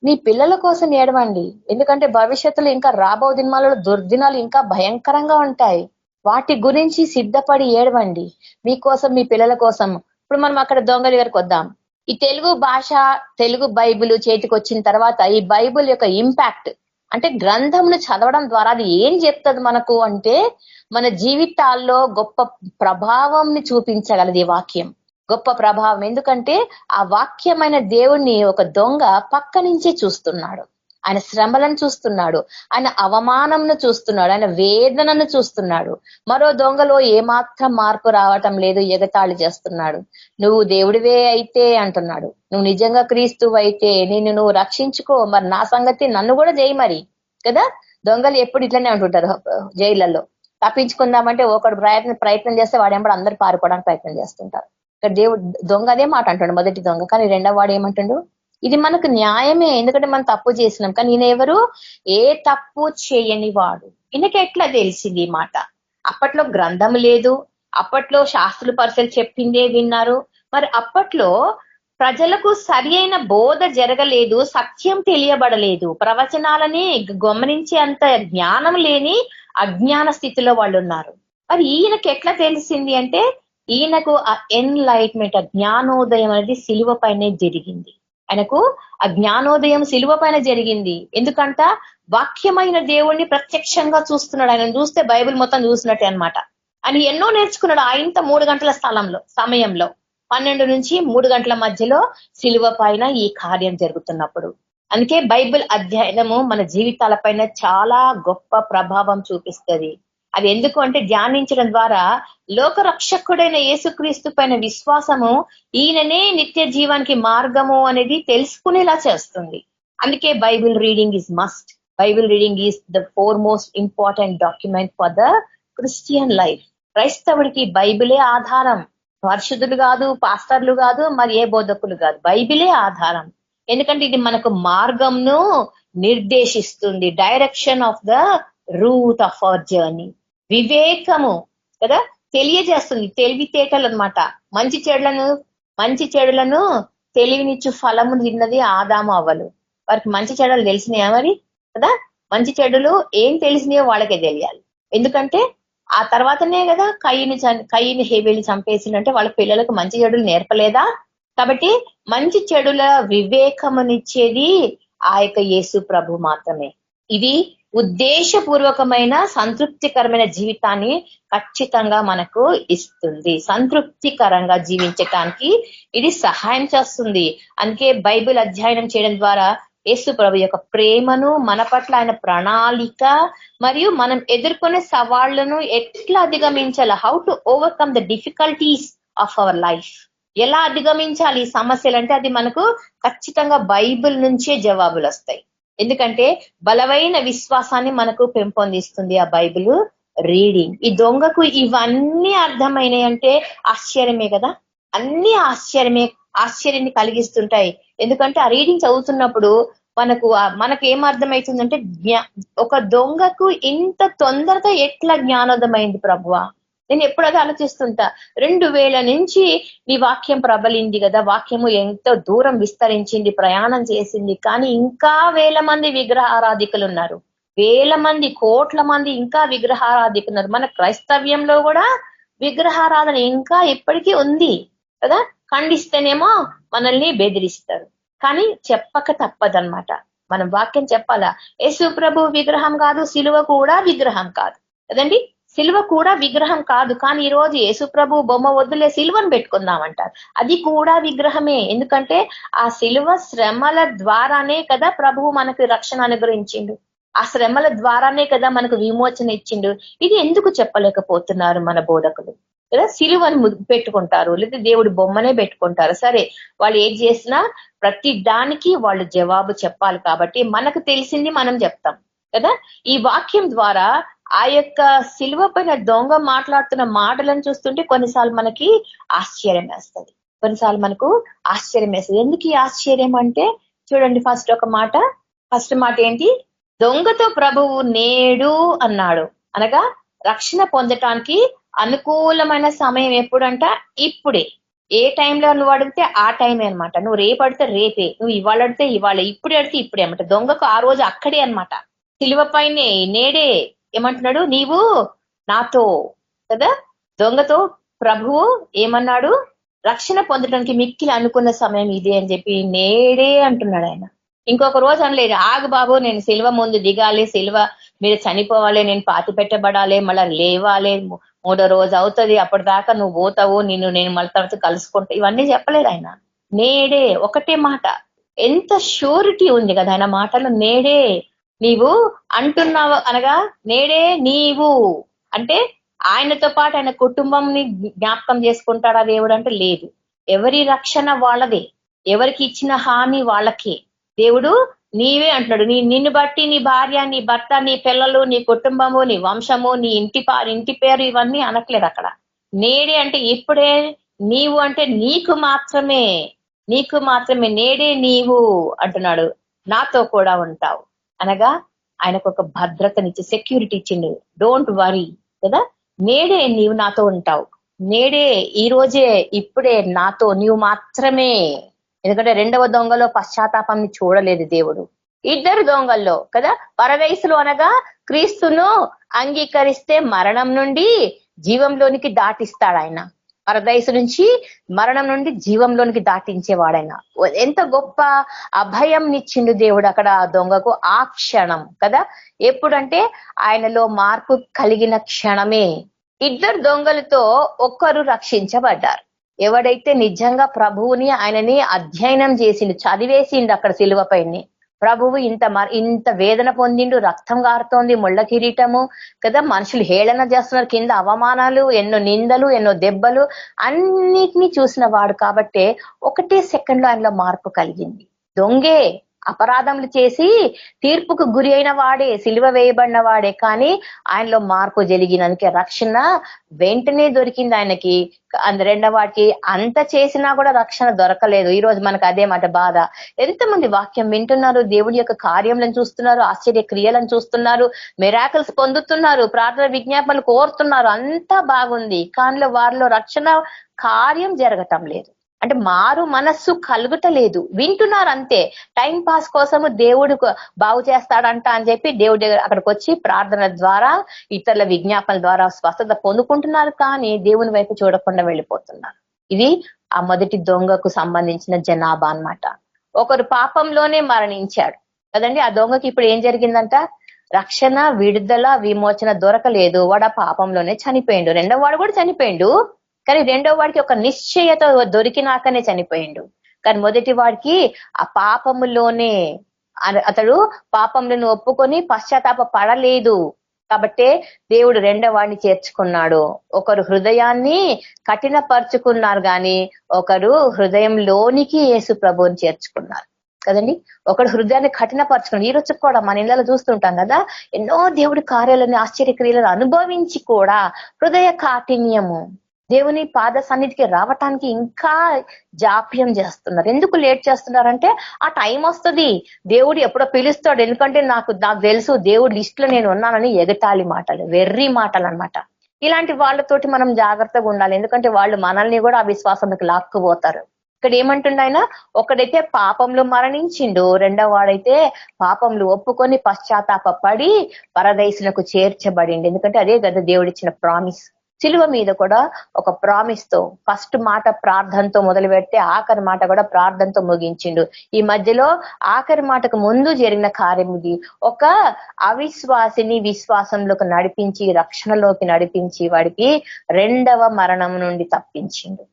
మీ పిల్లల కోసం ఏడవండి. ఎందుకంటే భవిష్యత్తులో ఇంకా రాబో దినాలలో దుర్దినాలు ఇంకా భయంకరంగా ఉంటాయి. వాటి గురించి సిద్ధపడి ఏడవండి, మీకోసం, మీ పిల్లల కోసం. ఇప్పుడు మనం అక్కడ దొంగ దగ్గరకు వద్దాం. ఈ తెలుగు భాష, తెలుగు బైబిల్ చేతికి వచ్చిన తర్వాత ఈ బైబిల్ యొక్క ఇంపాక్ట్ అంటే గ్రంథంను చదవడం ద్వారా అది ఏం చెప్తుంది మనకు అంటే, మన జీవితాల్లో గొప్ప ప్రభావంని చూపించగలదు ఈ వాక్యం, గొప్ప ప్రభావం. ఎందుకంటే ఆ వాక్యమైన దేవుణ్ణి ఒక దొంగ పక్క నుంచే చూస్తున్నాడు. ఆయన శ్రమలను చూస్తున్నాడు, ఆయన అవమానంను చూస్తున్నాడు, ఆయన వేదనను చూస్తున్నాడు. మరో దొంగలో ఏమాత్రం మార్పు రావటం లేదు, ఎగతాళి చేస్తున్నాడు. నువ్వు దేవుడివే అయితే అంటున్నాడు, నువ్వు నిజంగా క్రీస్తువు అయితే నిన్ను నువ్వు రక్షించుకో, మరి నా సంగతి నన్ను కూడా చేయి మరి కదా. దొంగలు ఎప్పుడు ఇట్లనే అంటుంటారు జైళ్లలో. తప్పించుకుందామంటే ఒకడు ప్రయత్నం చేస్తే వాడేమో అందరు పారిపోవడానికి ప్రయత్నం చేస్తుంటారు. ఇక్కడ దేవుడు దొంగ అదే మాట అంటాడు, మొదటి దొంగ. కానీ రెండవ వాడు ఏమంటాడు, ఇది మనకు న్యాయమే, ఎందుకంటే మనం తప్పు చేసినాం. కానీ ఈయన ఎవరు, ఏ తప్పు చేయని వాడు. ఈయనకి ఎట్లా తెలిసింది ఈ మాట? అప్పట్లో గ్రంథం లేదు, అప్పట్లో శాస్త్రుల పరిశీలి చెప్పిందే విన్నారు. మరి అప్పట్లో ప్రజలకు సరి అయిన బోధ జరగలేదు, సత్యం తెలియబడలేదు, ప్రవచనాలని గమనించే అంత జ్ఞానం లేని అజ్ఞాన స్థితిలో వాళ్ళు ఉన్నారు. మరి ఈయనకి ఎట్లా తెలిసింది అంటే, ఈయనకు ఆ ఎన్లైట్మెంట్, ఆ జ్ఞానోదయం అనేది సిలువ పైనే జరిగింది. ఆయనకు ఆ జ్ఞానోదయం సిలువ పైన జరిగింది. ఎందుకంట వాక్యమైన దేవుణ్ణి ప్రత్యక్షంగా చూస్తున్నాడు. ఆయన చూస్తే బైబిల్ మొత్తం చూసినట్టే అనమాట. ఆయన ఎన్నో నేర్చుకున్నాడు. ఇంత 3 గంటల సమయంలో 12 నుంచి 3 గంటల మధ్యలో సిలువ పైన ఈ కార్యం జరుగుతున్నప్పుడు. అందుకే బైబిల్ అధ్యయనము మన జీవితాల పైన చాలా గొప్ప ప్రభావం చూపిస్తుంది. అది ఎందుకు అంటే, ధ్యానించడం ద్వారా లోక రక్షకుడైన యేసుక్రీస్తు పైన విశ్వాసము, ఈయననే నిత్య జీవానికి మార్గము అనేది తెలుసుకునేలా చేస్తుంది. అందుకే Bible reading is must. Bible reading is the foremost important document for the Christian life. క్రైస్తవుడికి బైబిలే ఆధారం. పరిశుద్ధులు కాదు, పాస్టర్లు కాదు, మరి ఏ బోధకులు కాదు, బైబిలే ఆధారం. ఎందుకంటే ఇది మనకు మార్గంను నిర్దేశిస్తుంది, direction of the root of our journey. వివేకము కదా తెలియజేస్తుంది, తెలివితేటలు అనమాట. మంచి చెడులను తెలివినిచ్చు ఫలము తిన్నది ఆదాము అవ్వలు. వారికి మంచి చెడులు తెలిసినాయా మరి కదా? మంచి చెడులు ఏం తెలిసినాయో వాళ్ళకే తెలియాలి. ఎందుకంటే ఆ తర్వాతనే కదా కయ్యని హేబేలు చంపేసిందంటే వాళ్ళ పిల్లలకు మంచి చెడులు నేర్పలేదా? కాబట్టి మంచి చెడుల వివేకమునిచ్చేది ఆ యొక్క యేసు ప్రభు మాత్రమే. ఇది ఉద్దేశపూర్వకమైన సంతృప్తికరమైన జీవితాన్ని ఖచ్చితంగా మనకు ఇస్తుంది. సంతృప్తికరంగా జీవించటానికి ఇది సహాయం చేస్తుంది. అందుకే బైబిల్ అధ్యయనం చేయడం ద్వారా యేసు ప్రభు యొక్క ప్రేమను, మన పట్ల ఆయన ప్రణాళిక, మరియు మనం ఎదుర్కొనే సవాళ్లను ఎట్లా అధిగమించాలి, how to overcome the difficulties of our life, ఎలా అధిగమించాలి ఈ సమస్యలు అంటే అది మనకు ఖచ్చితంగా బైబిల్ నుంచే జవాబులు వస్తాయి. ఎందుకంటే బలమైన విశ్వాసాన్ని మనకు పెంపొందిస్తుంది ఆ బైబిల్ రీడింగ్. ఈ దొంగకు ఇవన్నీ అర్థమైనాయి అంటే ఆశ్చర్యమే కదా. అన్ని ఆశ్చర్యాన్ని కలిగిస్తుంటాయి. ఎందుకంటే ఆ రీడింగ్ చదువుతున్నప్పుడు మనకు ఏం అర్థమవుతుందంటే, ఒక దొంగకు ఇంత తొందరగా ఎట్లా జ్ఞానోదయమైంది ప్రభువా, నేను ఎప్పుడు అది ఆలోచిస్తుంటా. 2000 నుంచి నీ వాక్యం ప్రబలింది కదా, వాక్యము ఎంతో దూరం విస్తరించింది, ప్రయాణం చేసింది, కానీ ఇంకా 1000 మంది విగ్రహారాధికులు ఉన్నారు. 1000 మంది, కోట్ల మంది ఇంకా విగ్రహారాధికులు ఉన్నారు. మన క్రైస్తవ్యంలో కూడా విగ్రహారాధన ఇంకా ఇప్పటికీ ఉంది కదా. ఖండిస్తేనేమో మనల్ని బెదిరిస్తారు, కానీ చెప్పక తప్పదన్నమాట. మనం వాక్యం చెప్పాలా. యేసు ప్రభు విగ్రహం కాదు, సిలువ కూడా విగ్రహం కాదు కదండి. సిలువ కూడా విగ్రహం కాదు, కానీ ఈ రోజు యేసు ప్రభు బొమ్మ వద్దులే, సిలువను పెట్టుకుందామంటారు. అది కూడా విగ్రహమే. ఎందుకంటే ఆ సిలువ శ్రమల ద్వారానే కదా ప్రభువు మనకు రక్షణ అనుగ్రహించిండు. ఆ శ్రమల ద్వారానే కదా మనకు విమోచన ఇచ్చిండు. ఇది ఎందుకు చెప్పలేకపోతున్నారు మన బోధకులు కదా. సిలువను పెట్టుకుంటారు, లేదా దేవుడి బొమ్మనే పెట్టుకుంటారు. సరే, వాళ్ళు ఏం చేసినా ప్రతి దానికి వాళ్ళు జవాబు చెప్పాలి. కాబట్టి మనకు తెలిసింది మనం చెప్తాం కదా. ఈ వాక్యం ద్వారా ఆ యొక్క సిలువ పైన దొంగ మాట్లాడుతున్న మాటలను చూస్తుంటే కొన్నిసార్లు మనకి ఆశ్చర్యం వేస్తుంది, కొన్నిసార్లు మనకు ఆశ్చర్యం వేస్తుంది. ఎందుకు ఈ ఆశ్చర్యం అంటే చూడండి, ఫస్ట్ మాట ఏంటి? దొంగతో ప్రభువు నేడు అన్నాడు. అనగా రక్షణ పొందటానికి అనుకూలమైన సమయం ఎప్పుడంట? ఇప్పుడే. ఏ టైంలో నువ్వు అడిగితే ఆ టైమే అనమాట. నువ్వు రేపు అడితే రేపే, నువ్వు ఇవాళ అడితే ఇవాళ, ఇప్పుడే అడితే ఇప్పుడే అనమాట. దొంగకు ఆ రోజు అక్కడే అనమాట, సిలువ పైనే నేడే. ఏమంటున్నాడు? నీవు నాతో కదా. దొంగతో ప్రభువు ఏమన్నాడు? రక్షణ పొందడానికి మిక్కిలి అనుకున్న సమయం ఇదే అని చెప్పి నేడే అంటున్నాడు ఆయన. ఇంకొక రోజు అనలేదు, ఆగు బాబు, నేను సిలువ ముందు దిగాలి, సిలువ మీరు చనిపోవాలి, నేను పాతి పెట్టబడాలి, మళ్ళీ లేవాలి, 3వ రోజు అవుతుంది, అప్పటిదాకా నువ్వు పోతావు, నేను మళ్ళీ తర్వాత కలుసుకుంటా, ఇవన్నీ చెప్పలేదు ఆయన. నేడే, ఒకటే మాట. ఎంత షూరిటీ ఉంది కదా ఆయన మాటలు. నేడే నీవు అంటున్నావు అనగా నేడే నీవు అంటే ఆయనతో పాటు ఆయన కుటుంబంని జ్ఞాపకం చేసుకుంటాడా దేవుడు అంటే? లేదు. ఎవరి రక్షణ వాళ్ళదే, ఎవరికి ఇచ్చిన హామీ వాళ్ళకే. దేవుడు నీవే అంటున్నాడు. నిన్ను బట్టి నీ భార్య, నీ భర్త, నీ పిల్లలు, నీ కుటుంబము, నీ వంశము, నీ ఇంటి పేరు ఇవన్నీ అనట్లేదు అక్కడ. నేడే అంటే ఇప్పుడే. నీవు అంటే నీకు మాత్రమే నేడే నీవు అంటున్నాడు. నాతో కూడా ఉంటావు అనగా ఆయనకు ఒక భద్రతనిచ్చి సెక్యూరిటీ ఇచ్చిండు. డోంట్ వరీ కదా. నేడే నీవు నాతో ఉంటావు, నేడే, ఈ రోజే, ఇప్పుడే నాతో నీవు మాత్రమే. ఎందుకంటే 2వ దొంగలో పశ్చాత్తాపాన్ని చూడలేదు దేవుడు. 2 దొంగల్లో కదా, పరదైసులు అనగా క్రీస్తును అంగీకరిస్తే మరణం నుండి జీవంలోనికి దాటిస్తాడు ఆయన. పరదైసు నుంచి మరణం నుండి జీవంలోనికి దాటించేవాడాయన. ఎంత గొప్ప అభయం నిచ్చిండు దేవుడు అక్కడ ఆ దొంగకు ఆ క్షణం కదా. ఎప్పుడంటే ఆయనలో మార్పు కలిగిన క్షణమే. 2 దొంగలతో ఒక్కరు రక్షించబడ్డారు. ఎవడైతే నిజంగా ప్రభువుని, ఆయనని అధ్యయనం చేసిండు, చదివేసిండు అక్కడ సిలువ పైన. ప్రభువు ఇంత వేదన పొందిండు, రక్తం గారుతోంది, ముళ్ళ కిరీటము కదా, మనుషులు హేళన చేస్తున్నారు, కింద అవమానాలు, ఎన్నో నిందలు, ఎన్నో దెబ్బలు, అన్నిటినీ చూసిన వాడు కాబట్టే ఒకటే సెకండ్లో ఆయనలో మార్పు కలిగింది. దొంగే అపరాధములు చేసి తీర్పుకు గురి అయిన వాడే, సిలువ వేయబడిన వాడే, కానీ ఆయనలో మార్పు జరిగినందుకే రక్షణ వెంటనే దొరికింది ఆయనకి. రెండవ వాటికి అంత చేసినా కూడా రక్షణ దొరకలేదు. ఈ రోజు మనకు అదే మాట బాధ. ఎంతమంది వాక్యం వింటున్నారు, దేవుడి యొక్క కార్యములను చూస్తున్నారు, ఆశ్చర్య క్రియలను చూస్తున్నారు, మిరాకిల్స్ పొందుతున్నారు, ప్రార్థన విజ్ఞాపనలు కోరుతున్నారు, అంతా బాగుంది, కానీ వారిలో రక్షణ కార్యం జరగటం లేదు. అంటే మారు మనస్సు కలుగుటలేదు. వింటున్నారు అంతే, టైం పాస్ కోసము దేవుడు బాగు చేస్తాడంట అని చెప్పి దేవుడి దగ్గర అక్కడికి వచ్చి ప్రార్థన ద్వారా, ఇతరుల విజ్ఞాపనల ద్వారా స్వస్థత పొందుకుంటున్నారు, కానీ దేవుని వైపు చూడకుండా వెళ్ళిపోతున్నారు. ఇది ఆ మొదటి దొంగకు సంబంధించిన జనాభా అన్నమాట. ఒకరు పాపంలోనే మరణించాడు కదండి. ఆ దొంగకి ఇప్పుడు ఏం జరిగిందంట? రక్షణ, విడుదల, విమోచన దొరకలేదు. వాడు ఆ పాపంలోనే చనిపోయిండు. 2వ వాడు కూడా చనిపోయిండు, కానీ 2వ వాడికి ఒక నిశ్చయత దొరికినాకనే చనిపోయిండు. కానీ మొదటి వాడికి ఆ పాపములోనే, అతడు పాపములను ఒప్పుకొని పశ్చాత్తాప పడలేదు కాబట్టే దేవుడు 2వ వాడిని చేర్చుకున్నాడు. ఒకరు హృదయాన్ని కఠినపరుచుకున్నారు, గాని ఒకరు హృదయంలోనికి యేసు ప్రభువుని చేర్చుకున్నారు కదండి. ఒకడు హృదయాన్ని కఠినపరచుకున్నాడు. ఈ రోజు కూడా మన ఇళ్ళలో చూస్తుంటాం కదా, ఎన్నో దేవుడి కార్యాలను, ఆశ్చర్యక్రియలను అనుభవించి కూడా హృదయ కాఠిన్యము, దేవుని పాద సన్నిధికి రావటానికి ఇంకా జాప్యం చేస్తున్నారు. ఎందుకు లేట్ చేస్తున్నారంటే ఆ టైం వస్తుంది, దేవుడు ఎప్పుడో పిలుస్తాడు. ఎందుకంటే నాకు తెలుసు దేవుడి లిస్ట్ లో నేను ఉన్నానని ఎగటాలి మాటలు, వెర్రి మాటలు అన్నమాట. ఇలాంటి వాళ్ళతోటి మనం జాగ్రత్తగా ఉండాలి. ఎందుకంటే వాళ్ళు మనల్ని కూడా ఆ విశ్వాసంలోకి లాక్కుపోతారు. ఇక్కడ ఏమంటుండ ఆయన, ఒకడైతే పాపంలో మరణించిండు, రెండవ వాడైతే పాపంలో ఒప్పుకొని పశ్చాత్తాపడి పరదైసులకు చేర్చబడిండు. ఎందుకంటే అదే కదా దేవుడిచ్చిన ప్రామిస్. సిలువ మీద కూడా ఒక ప్రామిస్ తో ఫస్ట్ మాట ప్రార్థనతో మొదలు పెడితే ఆఖరి మాట కూడా ప్రార్థనతో ముగించిండు. ఈ మధ్యలో ఆఖరి మాటకు ముందు జరిగిన కార్యం ఇది. ఒక అవిశ్వాసిని విశ్వాసంలోకి నడిపించి, రక్షణలోకి నడిపించి వాడికి రెండవ మరణం నుండి తప్పించిండు.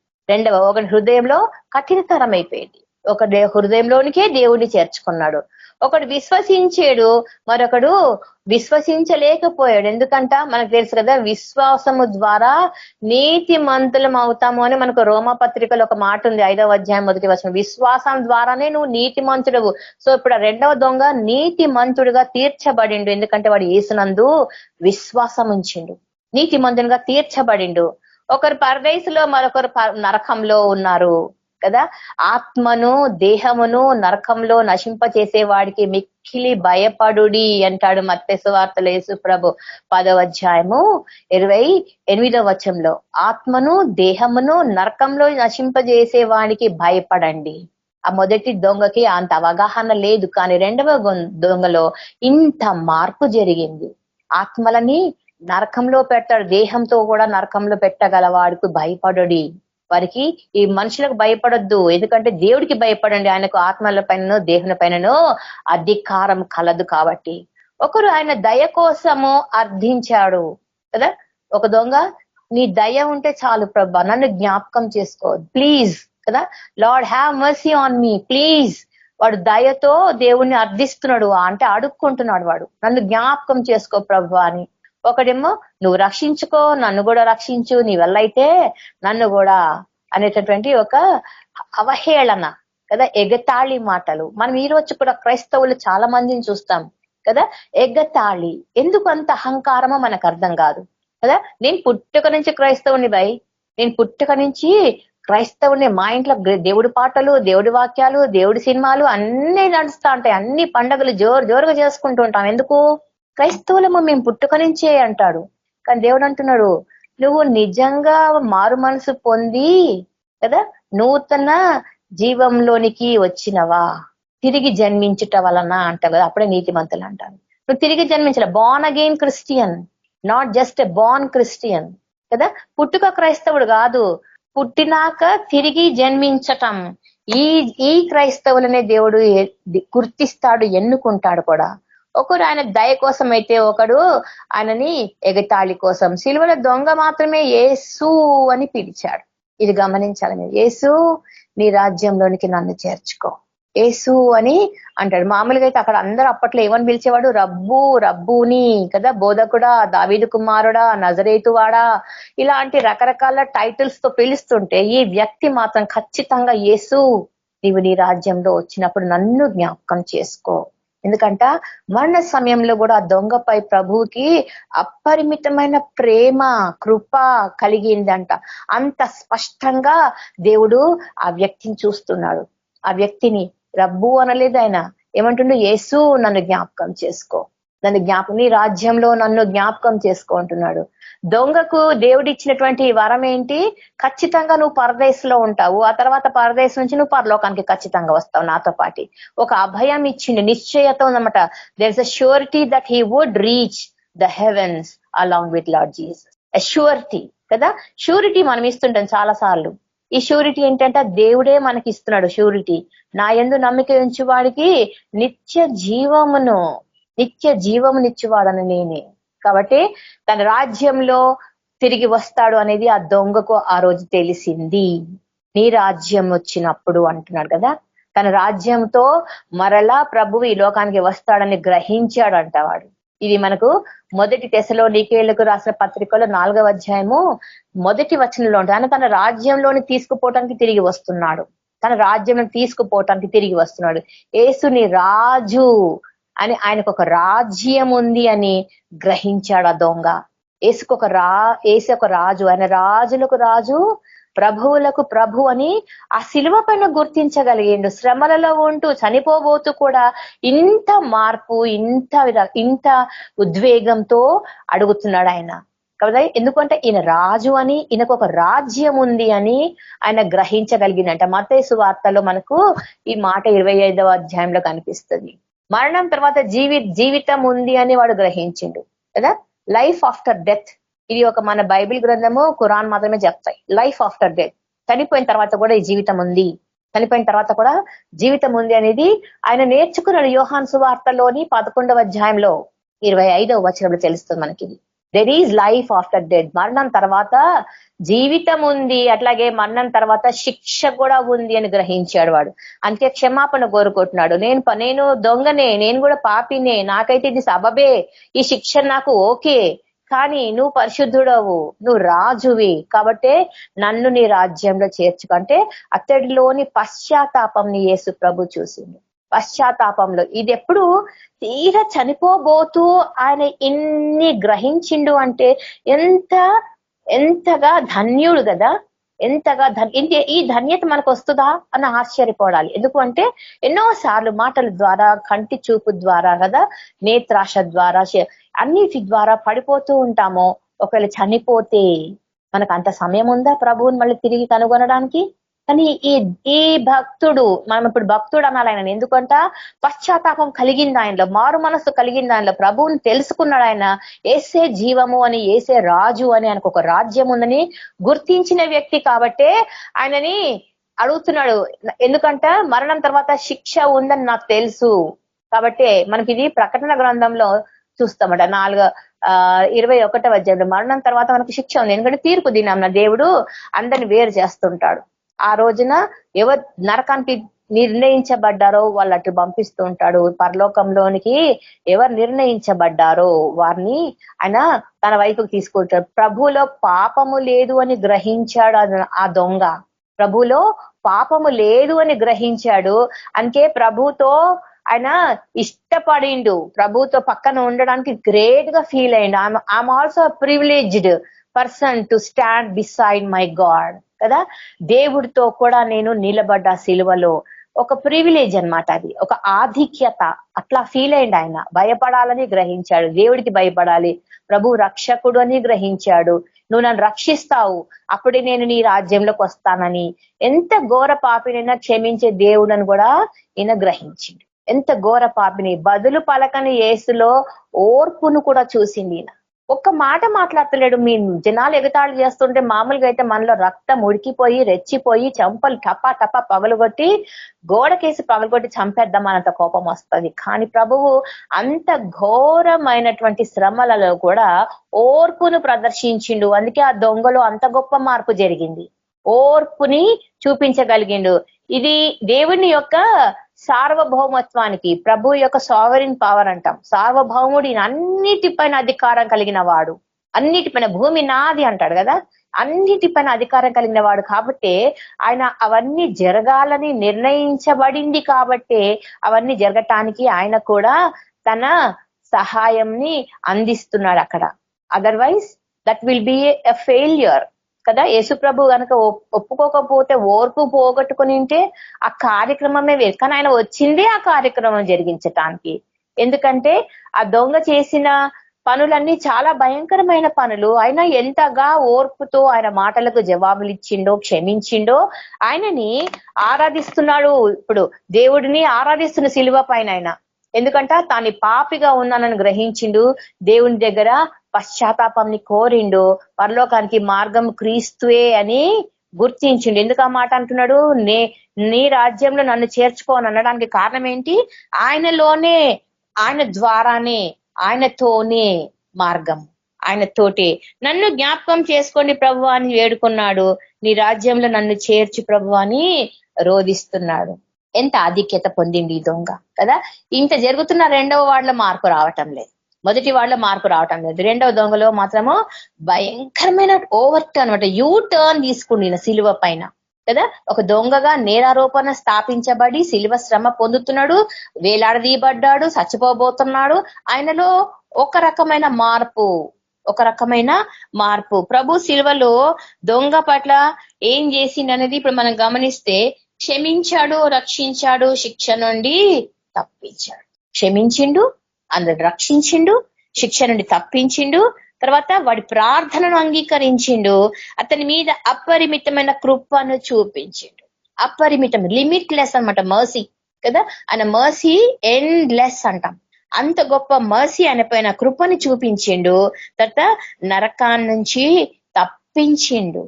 ఒకటి హృదయంలో కఠినతరం అయిపోయింది, ఒకటి హృదయంలోనికే దేవుడిని చేర్చుకున్నాడు. ఒకడు విశ్వసించాడు, మరొకడు విశ్వసించలేకపోయాడు. ఎందుకంట మనకు తెలుసు కదా, విశ్వాసము ద్వారా నీతి మంతులం అవుతాము అని మనకు రోమపత్రికలో ఒక మాట ఉంది, 5వ అధ్యాయం 1వ వచనం. విశ్వాసం ద్వారానే నువ్వు నీతి మంతుడవు. సో ఇప్పుడు రెండవ దొంగ నీతి మంతుడుగా తీర్చబడిండు. ఎందుకంటే వాడు యేసునందు విశ్వాసం ఉంచిండు, నీతి మంతునిగా తీర్చబడిండు. ఒకరు పరదేశంలో, మరొకరు నరకంలో ఉన్నారు కదా. ఆత్మను దేహమును నరకంలో నశింపచేసే వాడికి మిక్కిలి భయపడుడి అంటాడు మత్తయి సువార్తలో యేసు ప్రభు 10వ అధ్యాయము 28వ వచనంలో. ఆత్మను దేహమును నరకంలో నశింపజేసే వాడికి భయపడండి. ఆ మొదటి దొంగకి అంత అవగాహన లేదు, కానీ రెండవ దొంగలో ఇంత మార్పు జరిగింది. ఆత్మలని నరకంలో పెట్టాడు, దేహంతో కూడా నరకంలో పెట్టగల వాడికి భయపడడి. వారికి ఈ మనుషులకు భయపడొద్దు, ఎందుకంటే దేవుడికి భయపడండి, ఆయనకు ఆత్మల పైనను దేవుని పైనను అధికారం కలదు కాబట్టి. ఒకరు ఆయన దయ కోసము అర్థించాడు కదా. ఒక దొంగ, నీ దయ ఉంటే చాలు ప్రభా, నన్ను జ్ఞాపకం చేసుకో ప్లీజ్ కదా, lord have mercy on me please. వాడు దయతో దేవుణ్ణి అర్థిస్తున్నాడు, అంటే అడుక్కుంటున్నాడు వాడు, నన్ను జ్ఞాపకం చేసుకో ప్రభా అని. ఒకడేమో నువ్వు రక్షించుకో, నన్ను కూడా రక్షించు, నీ వల్ల అయితే నన్ను కూడా అనేటటువంటి ఒక అవహేళన కదా, ఎగతాళి మాటలు. మనం ఈ రోజు కూడా క్రైస్తవులు చాలా మందిని చూస్తాం కదా, ఎగతాళి. ఎందుకు అంత అహంకారమో మనకు అర్థం కాదు కదా. నేను పుట్టుక నుంచి క్రైస్తవుని నేను పుట్టుక నుంచి క్రైస్తవుని, మా ఇంట్లో దేవుడి పాటలు, దేవుడి వాక్యాలు, దేవుడి సినిమాలు అన్ని నడుస్తూ ఉంటాయి, అన్ని పండుగలు జోరుగా చేసుకుంటూ ఉంటాం. ఎందుకు? క్రైస్తవులము మేము పుట్టుక నుంచే అంటాడు. కానీ దేవుడు అంటున్నాడు, నువ్వు నిజంగా మారు మనసు పొంది కదా నూతన జీవంలోనికి వచ్చినవా, తిరిగి జన్మించుట వలన అంటావు కదా, అప్పుడే నీతిమంతులు అంటారు. నువ్వు తిరిగి జన్మించాల, born again Christian, not just a born Christian కదా. పుట్టుక క్రైస్తవుడు కాదు, పుట్టినాక తిరిగి జన్మించటం. ఈ క్రైస్తవులనే దేవుడు గుర్తిస్తాడు, ఎన్నుకుంటాడు కూడా. ఒకడు ఆయన దయ కోసం అయితే, ఒకడు ఆయనని ఎగతాళి కోసం. సిలువలో దొంగ మాత్రమే యేసు అని పిలిచాడు. ఇది గమనించాలి మీరు. యేసు, నీ రాజ్యంలోనికి నన్ను చేర్చుకో, యేసు అని అంటాడు. మామూలుగా అయితే అక్కడ అందరూ అప్పట్లో ఏమని పిలిచేవాడు, రబ్బూని కదా, బోధకుడా, దావీదు కుమారుడా, నజరేతువాడా, ఇలాంటి రకరకాల టైటిల్స్ తో పిలుస్తుంటే ఈ వ్యక్తి మాత్రం ఖచ్చితంగా యేసు, నీవు నీ రాజ్యంలో వచ్చినప్పుడు నన్ను జ్ఞాపకం చేసుకో. ఎందుకంట మరణ సమయంలో కూడా ఆ దొంగపై ప్రభువుకి అపరిమితమైన ప్రేమ, కృప కలిగిందంట. అంత స్పష్టంగా దేవుడు ఆ వ్యక్తిని చూస్తున్నాడు. ఆ వ్యక్తిని రబ్బు అనలేదు, ఆయన ఏమంటుండు, యేసు నన్ను జ్ఞాపకం చేసుకో, నీ రాజ్యంలో నన్ను జ్ఞాపకం చేసుకో అంటున్నాడు. దొంగకు దేవుడు ఇచ్చినటువంటి వరం ఏంటి? ఖచ్చితంగా నువ్వు పరదేశంలో ఉంటావు, ఆ తర్వాత పరదేశం నుంచి నువ్వు పరలోకానికి ఖచ్చితంగా వస్తావు నాతో పాటి. ఒక అభయం ఇచ్చిండు, నిశ్చయత ఉందన్నమాట. There is a surety that he would reach the heavens along with Lord Jesus. A surety కదా, ష్యూరిటీ మనం ఇస్తుంటాం చాలా సార్లు. ఈ ష్యూరిటీ ఏంటంటే దేవుడే మనకి ఇస్తున్నాడు ష్యూరిటీ. నా యందు నమ్మిక ఉంచి వాడికి నిత్య జీవమునిచ్చేవాడని నేనే. కాబట్టి తన రాజ్యంలో తిరిగి వస్తాడు అనేది ఆ దొంగకు ఆ రోజు తెలిసింది. నీ రాజ్యం వచ్చినప్పుడు అంటున్నాడు కదా, తన రాజ్యంతో మరలా ప్రభువు ఈ లోకానికి వస్తాడని గ్రహించాడంట వాడు. ఇది మనకు మొదటి తెస్సలోనికీయులకు రాసిన పత్రికలో 4వ అధ్యాయము 1వ వచనంలో ఉంటుంది. ఆయన తన రాజ్యంలోని తీసుకుపోవటానికి తిరిగి వస్తున్నాడు, తన రాజ్యంలో తీసుకుపోవటానికి తిరిగి వస్తున్నాడు. యేసుని రాజు అని, ఆయనకు ఒక రాజ్యం ఉంది అని గ్రహించాడు ఆ దొంగ. యేసు ఒక రాజు, ఆయన రాజులకు రాజు, ప్రభువులకు ప్రభు అని ఆ శిలువ పైన గుర్తించగలిగిండు. శ్రమలలో ఉంటూ చనిపోబోతూ కూడా ఇంత మార్పు, ఇంత ఉద్వేగంతో అడుగుతున్నాడు ఆయన. కదా. ఎందుకంటే ఈయన రాజు అని, ఈయనకు ఒక రాజ్యం ఉంది అని ఆయన గ్రహించగలిగినంట. మత్తయి సువార్తలో మనకు ఈ మాట 25వ అధ్యాయంలో కనిపిస్తుంది. మరణం తర్వాత జీవితం ఉంది అని వాడు గ్రహించిండు కదా. లైఫ్ ఆఫ్టర్ డెత్, ఇది ఒక మన బైబిల్ గ్రంథము, ఖురాన్ మాత్రమే చెప్తాయి. లైఫ్ ఆఫ్టర్ డెత్, చనిపోయిన తర్వాత కూడా ఈ జీవితం ఉంది, చనిపోయిన తర్వాత కూడా జీవితం ఉంది అనేది ఆయన నేర్చుకున్నాడు. యోహాను సువార్తలోని 11వ అధ్యాయంలో 25వ వచనంలో తెలుస్తుంది మనకి. There is life after death, మరణం తర్వాత జీవితం ఉంది, అట్లాగే మరణం తర్వాత శిక్ష కూడా ఉంది అని గ్రహించాడు వాడు. అందుకే క్షమాపణ కోరుకుంటున్నాడు. నేను దొంగనే, నేను కూడా పాపినే, నాకైతే ఇది సబబే, ఈ శిక్ష నాకు ఓకే, కానీ నువ్వు పరిశుద్ధుడవు, నువ్వు రాజువి, కాబట్టే నన్ను నీ రాజ్యంలో చేర్చుకంటే అతడిలోని పశ్చాత్తాపంని యేసు ప్రభు చూసిండు. పశ్చాత్తాపంలో ఇది ఎప్పుడు తీరా చనిపోబోతూ ఆయన ఇన్ని గ్రహించిండు అంటే ఎంతగా ధన్యుడు కదా, ఎంతగా ఈ ధన్యత మనకు వస్తుందా అని ఆశ్చర్యపోవాలి. ఎందుకు అంటే ఎన్నోసార్లు మాటల ద్వారా, కంటి చూపు ద్వారా కదా, నేత్రాశ ద్వారా, అన్నిటి ద్వారా పడిపోతూ ఉంటాము. ఒకవేళ చనిపోతే మనకు అంత సమయం ఉందా ప్రభువుని మళ్ళీ తిరిగి కనుగొనడానికి? కానీ ఈ భక్తుడు, మనం ఇప్పుడు భక్తుడు అనాలి ఆయన, ఎందుకంట పశ్చాత్తాపం కలిగింది ఆయనలో, మారు మనస్సు కలిగింది ఆయనలో, ప్రభువుని తెలుసుకున్నాడు ఆయన. ఏసే జీవము అని, ఏసే రాజు అని, ఆయనకు ఒక రాజ్యం ఉందని గుర్తించిన వ్యక్తి కాబట్టే ఆయనని అడుగుతున్నాడు. ఎందుకంట మరణం తర్వాత శిక్ష ఉందని నాకు తెలుసు కాబట్టి. మనకి ఇది ప్రకటన గ్రంథంలో చూస్తామట 21వ అధ్యాయంలో మరణం తర్వాత మనకు శిక్ష ఉంది. ఎందుకంటే తీర్పు దినాన దేవుడు అందరిని వేరు చేస్తుంటాడు. ఆ రోజున ఎవరు నరకానికి నిర్ణయించబడ్డారో వాళ్ళు అటు పంపిస్తూ ఉంటాడు. పరలోకంలోనికి ఎవరు నిర్ణయించబడ్డారో వారిని ఆయన తన వైపుకు తీసుకుంటాడు. ప్రభులో పాపము లేదు అని గ్రహించాడు ఆ దొంగ. ప్రభులో పాపము లేదు అని గ్రహించాడు. అందుకే ప్రభుతో ఆయన ఇష్టపడిండు, ప్రభుతో పక్కన ఉండడానికి గ్రేట్ గా ఫీల్ అయ్యిండు. I'm also privileged person to stand beside my God కదా. దేవుడితో కూడా నేను నిలబడ్డా సిలువలో, ఒక ప్రివిలేజ్ అన్నమాట, అది ఒక ఆధిక్యత. అట్లా ఫీల్ అయ్యిండు ఆయన. భయపడాలని గ్రహించాడు, దేవుడికి భయపడాలి, ప్రభు రక్షకుడు అని గ్రహించాడు. నువ్వు నన్ను రక్షిస్తావు, అప్పుడే నేను నీ రాజ్యంలోకి వస్తానని. ఎంత ఘోర పాపినైనా క్షమించే దేవుడని కూడా ఈయన గ్రహించిండు. ఎంత ఘోర పాపిని, బదులు పలకని యేసులో ఓర్పును కూడా చూసింది ఈయన. ఒక్క మాట మాట్లాడతలేడు. మీ జనాలు ఎగతాళి చేస్తుంటే మామూలుగా అయితే మనలో రక్తం ఉడికిపోయి రెచ్చిపోయి చంపలు టపా టపా పగలగొట్టి గోడకేసి పగలగొట్టి చంపేద్దామన్నంత కోపం వస్తుంది. కానీ ప్రభువు అంత ఘోరమైనటువంటి శ్రమలలో కూడా ఓర్పును ప్రదర్శించిండు. అందుకే ఆ దొంగలో అంత గొప్ప మార్పు జరిగింది. ఓర్పుని చూపించగలిగిండు. ఇది దేవుని యొక్క సార్వభౌమత్వానికి, ప్రభు యొక్క సావరిన్ పవర్ అంటాం. సార్వభౌముడు అన్నిటిపైన అధికారం కలిగిన వాడు, అన్నిటిపైన, భూమి నాది అంటాడు కదా, అన్నిటిపైన అధికారం కలిగిన వాడు. కాబట్టి ఆయన అవన్నీ జరగాలని నిర్ణయించబడింది కాబట్టి అవన్నీ జరగటానికి ఆయన కూడా తన సహాయంని అందిస్తున్నాడు అక్కడ. Otherwise that will be a failure కదా. యేసుప్రభు కనుక ఒప్పుకోకపోతే, ఓర్పు పోగొట్టుకుని ఉంటే ఆ కార్యక్రమమే వేరు. కానీ ఆయన వచ్చిందే ఆ కార్యక్రమం జరిగించటానికి. ఎందుకంటే ఆ దొంగ చేసిన పనులన్నీ చాలా భయంకరమైన పనులు. ఆయన ఎంతగా ఓర్పుతో ఆయన మాటలకు జవాబులు ఇచ్చిండో, క్షమించిండో, ఆయనని ఆరాధిస్తున్నాడు. ఇప్పుడు దేవుడిని ఆరాధిస్తున్న సిలువ పైన ఆయన. ఎందుకంటే తాను పాపిగా ఉన్నానని గ్రహించిండు, దేవుని దగ్గర పశ్చాత్తాపంని కోరిండు, పరలోకానికి మార్గం క్రీస్తువే అని గుర్తించిండు. ఎందుకు ఆ మాట అంటున్నాడు? నీ రాజ్యంలో నన్ను చేర్చుకోని అనడానికి కారణం ఏంటి? ఆయనలోనే, ఆయన ద్వారానే, ఆయనతోనే మార్గం, ఆయనతోటే. నన్ను జ్ఞాపకం చేసుకోండి ప్రభు అని వేడుకున్నాడు. నీ రాజ్యంలో నన్ను చేర్చు ప్రభు అని రోధిస్తున్నాడు. ఎంత ఆధిక్యత పొందింది ఈ దొంగ కదా. ఇంత జరుగుతున్న రెండవ వాడిలో మార్పు రావటం లేదు, మొదటి వాడిలో మార్పు రావటం లేదు. రెండవ దొంగలో మాత్రము భయంకరమైన ఓవర్ టర్న్ అనమాట, యూ టర్న్ తీసుకుండి సిలువ పైన కదా. ఒక దొంగగా నేరారోపణ స్థాపించబడి సిలువ శ్రమ పొందుతున్నాడు, వేలాడదీయబడ్డాడు, చచ్చిపోబోతున్నాడు. ఆయనలో ఒక రకమైన మార్పు. ప్రభు సిలువలో దొంగ పట్ల ఏం చేసింది అనేది ఇప్పుడు మనం గమనిస్తే, క్షమించాడు, రక్షించాడు, శిక్ష నుండి తప్పించాడు. క్షమించిండు, అందరు రక్షించిండు, శిక్ష నుండి తప్పించిండు, తర్వాత వాడి ప్రార్థనను అంగీకరించిండు, అతని మీద అపరిమితమైన కృపను చూపించిండు. అపరిమితం, లిమిట్లెస్ అన్నమాట మర్సీ కదా. ఆయన మర్సీ ఎండ్లెస్ అంటాం. అంత గొప్ప మర్సీ ఆయన పైన కృపని చూపించిండు. తర్వాత నరకాన్ని నుంచి తప్పించిండు,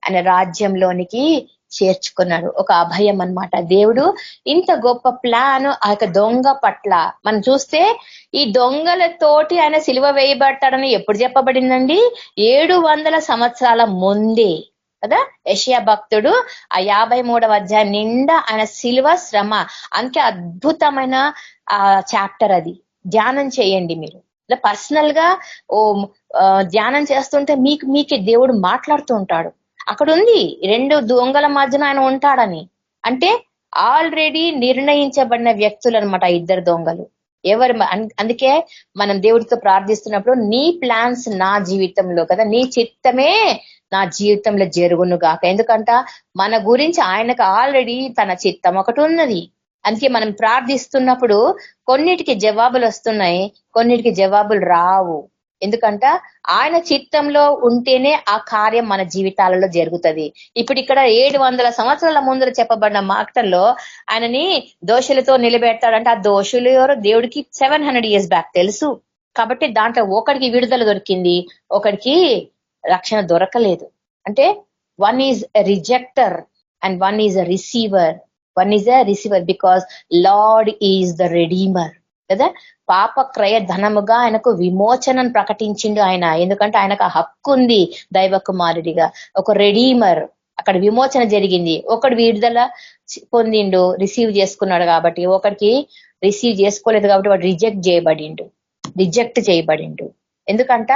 ఆయన రాజ్యంలోనికి చేర్చుకున్నాడు. ఒక అభయం అన్నమాట. దేవుడు ఇంత గొప్ప ప్లాన్ ఆ యొక్క దొంగ పట్ల మనం చూస్తే, ఈ దొంగలతోటి ఆయన సిలువ వేయబడతాడని ఎప్పుడు చెప్పబడిందండి? 700 సంవత్సరాల ముందే కదా. యెషయా భక్తుడు ఆ 53వ అధ్యాయం నిండా ఆయన సిలువ శ్రమ, అంతే అద్భుతమైన చాప్టర్. అది ధ్యానం చేయండి మీరు పర్సనల్ గా. ధ్యానం చేస్తుంటే మీకే దేవుడు మాట్లాడుతూ ఉంటాడు. అక్కడ ఉంది 2 దొంగల మధ్యన ఆయన ఉంటాడని. అంటే ఆల్రెడీ నిర్ణయించబడిన వ్యక్తులు అనమాట 2 దొంగలు. ఎవరు? అందుకే మనం దేవుడితో ప్రార్థిస్తున్నప్పుడు, నీ ప్లాన్స్ నా జీవితంలో కదా, నీ చిత్తమే నా జీవితంలో జరుగును గాక. ఎందుకంట మన గురించి ఆయనకు ఆల్రెడీ తన చిత్తం ఒకటి ఉన్నది. అందుకే మనం ప్రార్థిస్తున్నప్పుడు కొన్నిటికి జవాబులు వస్తున్నాయి, కొన్నిటికి జవాబులు రావు. ఎందుకంట ఆయన చిత్తంలో ఉంటేనే ఆ కార్యం మన జీవితాలలో జరుగుతుంది. ఇప్పుడు ఇక్కడ 700 సంవత్సరాల ముందర చెప్పబడిన మాటల్లో ఆయనని దోషులతో నిలబెడతాడంటే, ఆ దోషులు ఎవరో దేవుడికి 700 years బ్యాక్ తెలుసు. కాబట్టి దాంట్లో ఒకడికి విడుదల దొరికింది, ఒకడికి రక్షణ దొరకలేదు. అంటే one is rejector and one is receiver. One is a receiver because lord is the redeemer కదా. పాప క్రయ ధనముగా ఆయనకు విమోచనను ప్రకటించిండు ఆయన. ఎందుకంటే ఆయనకు హక్కు ఉంది దైవ కుమారుడిగా. ఒక రెడీమర్, అక్కడ విమోచన జరిగింది. ఒకడు విడుదల పొందిండు, రిసీవ్ చేసుకున్నాడు కాబట్టి. ఒకడికి రిసీవ్ చేసుకోలేదు కాబట్టి వాడు రిజెక్ట్ చేయబడిండు. ఎందుకంట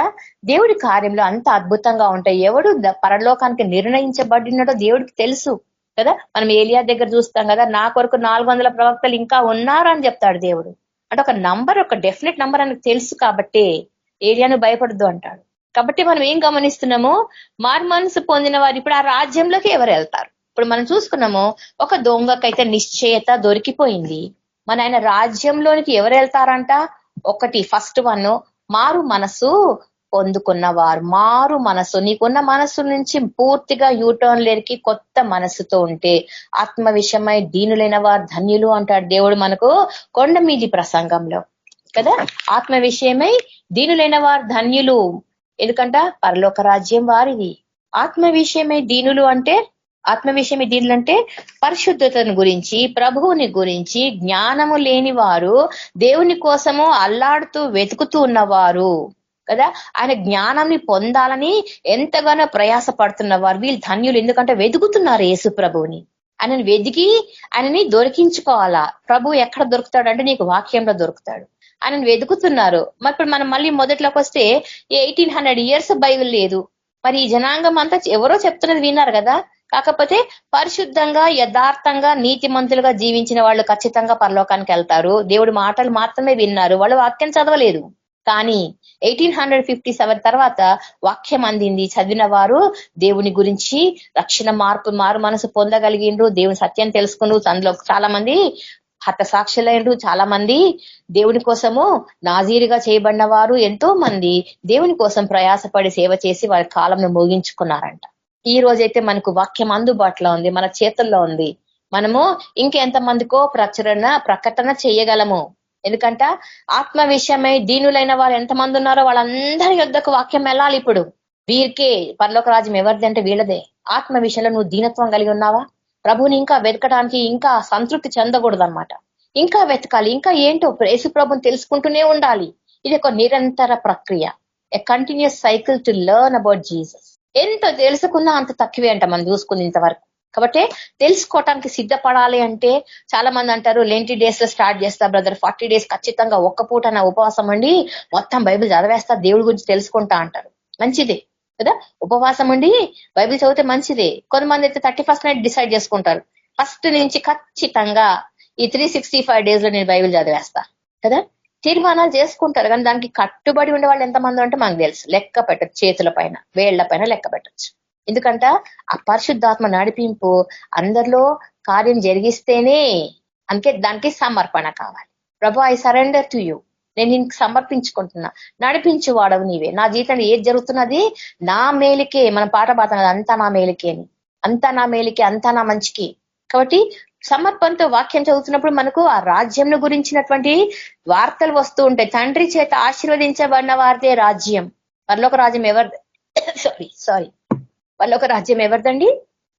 దేవుడి కార్యంలో అంత అద్భుతంగా ఉంటాయి. ఎవడు పరలోకానికి నిర్ణయించబడినడో దేవుడికి తెలుసు కదా. మనం ఏలియా దగ్గర చూస్తాం కదా, నా కొరకు 400 ప్రవక్తలు ఇంకా ఉన్నారు అని చెప్తాడు దేవుడు. అంటే ఒక నంబర్, ఒక డెఫినెట్ నంబర్ అని తెలుసు కాబట్టి ఏలియాను భయపడద్దు అంటాడు. కాబట్టి మనం ఏం గమనిస్తున్నాము? మారు మనసు పొందిన వారు ఇప్పుడు ఆ రాజ్యంలోకి ఎవరు వెళ్తారు? ఇప్పుడు మనం చూసుకున్నాము, ఒక దొంగకైతే నిశ్చయత దొరికిపోయింది. మన ఆయన రాజ్యంలోనికి ఎవరు వెళ్తారంట? ఒకటి ఫస్ట్ వన్, మారు మనసు పొందుకున్నవారు. మారు మనసు, నీకున్న మనసు నుంచి పూర్తిగా యూటర్న్ లేరికి కొత్త మనసుతో ఉంటే, ఆత్మ విషయమై దీనులైన వారు ధన్యులు అంటాడు దేవుడు మనకు కొండ మీది ప్రసంగంలో కదా. ఆత్మ విషయమై దీనులైన వారు ధన్యులు, ఎందుకంట పరలోక రాజ్యం వారిది. ఆత్మ విషయమై దీనులు అంటే, పరిశుద్ధతను గురించి, ప్రభువుని గురించి జ్ఞానము లేని వారు, దేవుని కోసము అల్లాడుతూ వెతుకుతూ ఉన్నవారు కదా. ఆయన జ్ఞానాన్ని పొందాలని ఎంతగానో ప్రయాస పడుతున్నవారు వీళ్ళు ధన్యులు. ఎందుకంటే వెతుకుతున్నారు యేసు ప్రభువుని. ఆయనని వెతికి ఆయనని దొరికించుకోవాలా. ప్రభు ఎక్కడ దొరుకుతాడు అంటే నీకు వాక్యంలో దొరుకుతాడు. ఆయనను వెతుకుతున్నారు. మరి ఇప్పుడు మనం మళ్ళీ మొదట్లోకి వస్తే 1800 years బైబిల్ లేదు. మరి ఈ జనాంగం అంతా ఎవరో చెప్తున్నది విన్నారు కదా. కాకపోతే పరిశుద్ధంగా, యథార్థంగా, నీతిమంతులుగా జీవించిన వాళ్ళు ఖచ్చితంగా పరలోకానికి వెళ్తారు. దేవుడి మాటలు మాత్రమే విన్నారు, వాళ్ళు వాక్యం చదవలేదు. కానీ 1857 తర్వాత వాక్యం అందింది, చదివిన వారు దేవుని గురించి రక్షణ మారు మనసు పొందగలిగిండ్రు, దేవుని సత్యం తెలుసుకున్నారు. అందులో చాలా మంది హతసాక్షులైనరు, చాలా మంది దేవుని కోసము నాజీరుగా చేయబడిన వారు, ఎంతో మంది దేవుని కోసం ప్రయాసపడి సేవ చేసి వారి కాలంను ముగించుకున్నారంట. ఈ రోజైతే మనకు వాక్యం అందుబాటులో ఉంది, మన చేతుల్లో ఉంది. మనము ఇంకెంతమందికో ప్రకటన చేయగలము. ఎందుకంట ఆత్మ విషయమై దీనులైన వారు ఎంతమంది ఉన్నారో వాళ్ళందరి యొద్దకు వాక్యం వెళ్ళాలి. ఇప్పుడు వీరికే పరలోక రాజ్యం ఎవరిది అంటే వీళ్ళదే. ఆత్మ విషయంలో నువ్వు దీనత్వం కలిగి ఉన్నావా? ప్రభుని ఇంకా వెతకడానికి ఇంకా సంతృప్తి చెందకూడదు అనమాట. ఇంకా వెతకాలి, ఇంకా ఏంటో యేసు ప్రభుని తెలుసుకుంటూనే ఉండాలి. ఇది ఒక నిరంతర ప్రక్రియ, a continuous cycle to learn about Jesus. ఎంత తెలుసుకున్నా అంత తక్కువే అంట మనం చూసుకుంది ఇంతవరకు. కాబట్టి తెలుసుకోవటానికి సిద్ధపడాలి. అంటే చాలా మంది అంటారు లెంటి డేస్ లో స్టార్ట్ చేస్తా బ్రదర్, 40 days ఖచ్చితంగా ఒక్క పూట నా ఉపవాసం అండి, మొత్తం బైబిల్ చదివేస్తా, దేవుడి గురించి తెలుసుకుంటా అంటారు. మంచిదే కదా, ఉపవాసం ఉండి బైబిల్ చదివితే మంచిదే. కొంతమంది అయితే 31st night డిసైడ్ చేసుకుంటారు, ఫస్ట్ నుంచి ఖచ్చితంగా ఈ 365 days లో నేను బైబిల్ చదివేస్తా కదా, తీర్మానాలు చేసుకుంటారు. కానీ దానికి కట్టుబడి ఉండే వాళ్ళు ఎంతమంది అంటే మనకు తెలుసు, లెక్క పెట్టచ్చు, చేతుల పైన వేళ్ల పైన లెక్క పెట్టచ్చు. ఎందుకంట ఆ పరిశుద్ధాత్మ నడిపింపు అందరిలో కార్యం జరిగిస్తేనే, అందుకే దానికి సమర్పణ కావాలి. ప్రభు, ఐ సరెండర్ టు యూ, నేను నీకు సమర్పించుకుంటున్నా, నడిపించువాడవు నీవే. నా జీవితంలో ఏది జరుగుతున్నది నా మేలుకే. మనం పాట పాడుతున్నది అంతా నా మేలుకే అని, అంతా నా మేలుకే, అంతా నా మంచికి. కాబట్టి సమర్పణతో వాక్యం చదువుతున్నప్పుడు మనకు ఆ రాజ్యం గురించినటువంటి వార్తలు వస్తూ ఉంటాయి. తండ్రి చేత ఆశీర్వదించబడిన వారిదే రాజ్యం. పరలోక రాజ్యం సారీ పరలోక రాజ్యం ఎవరిదండి?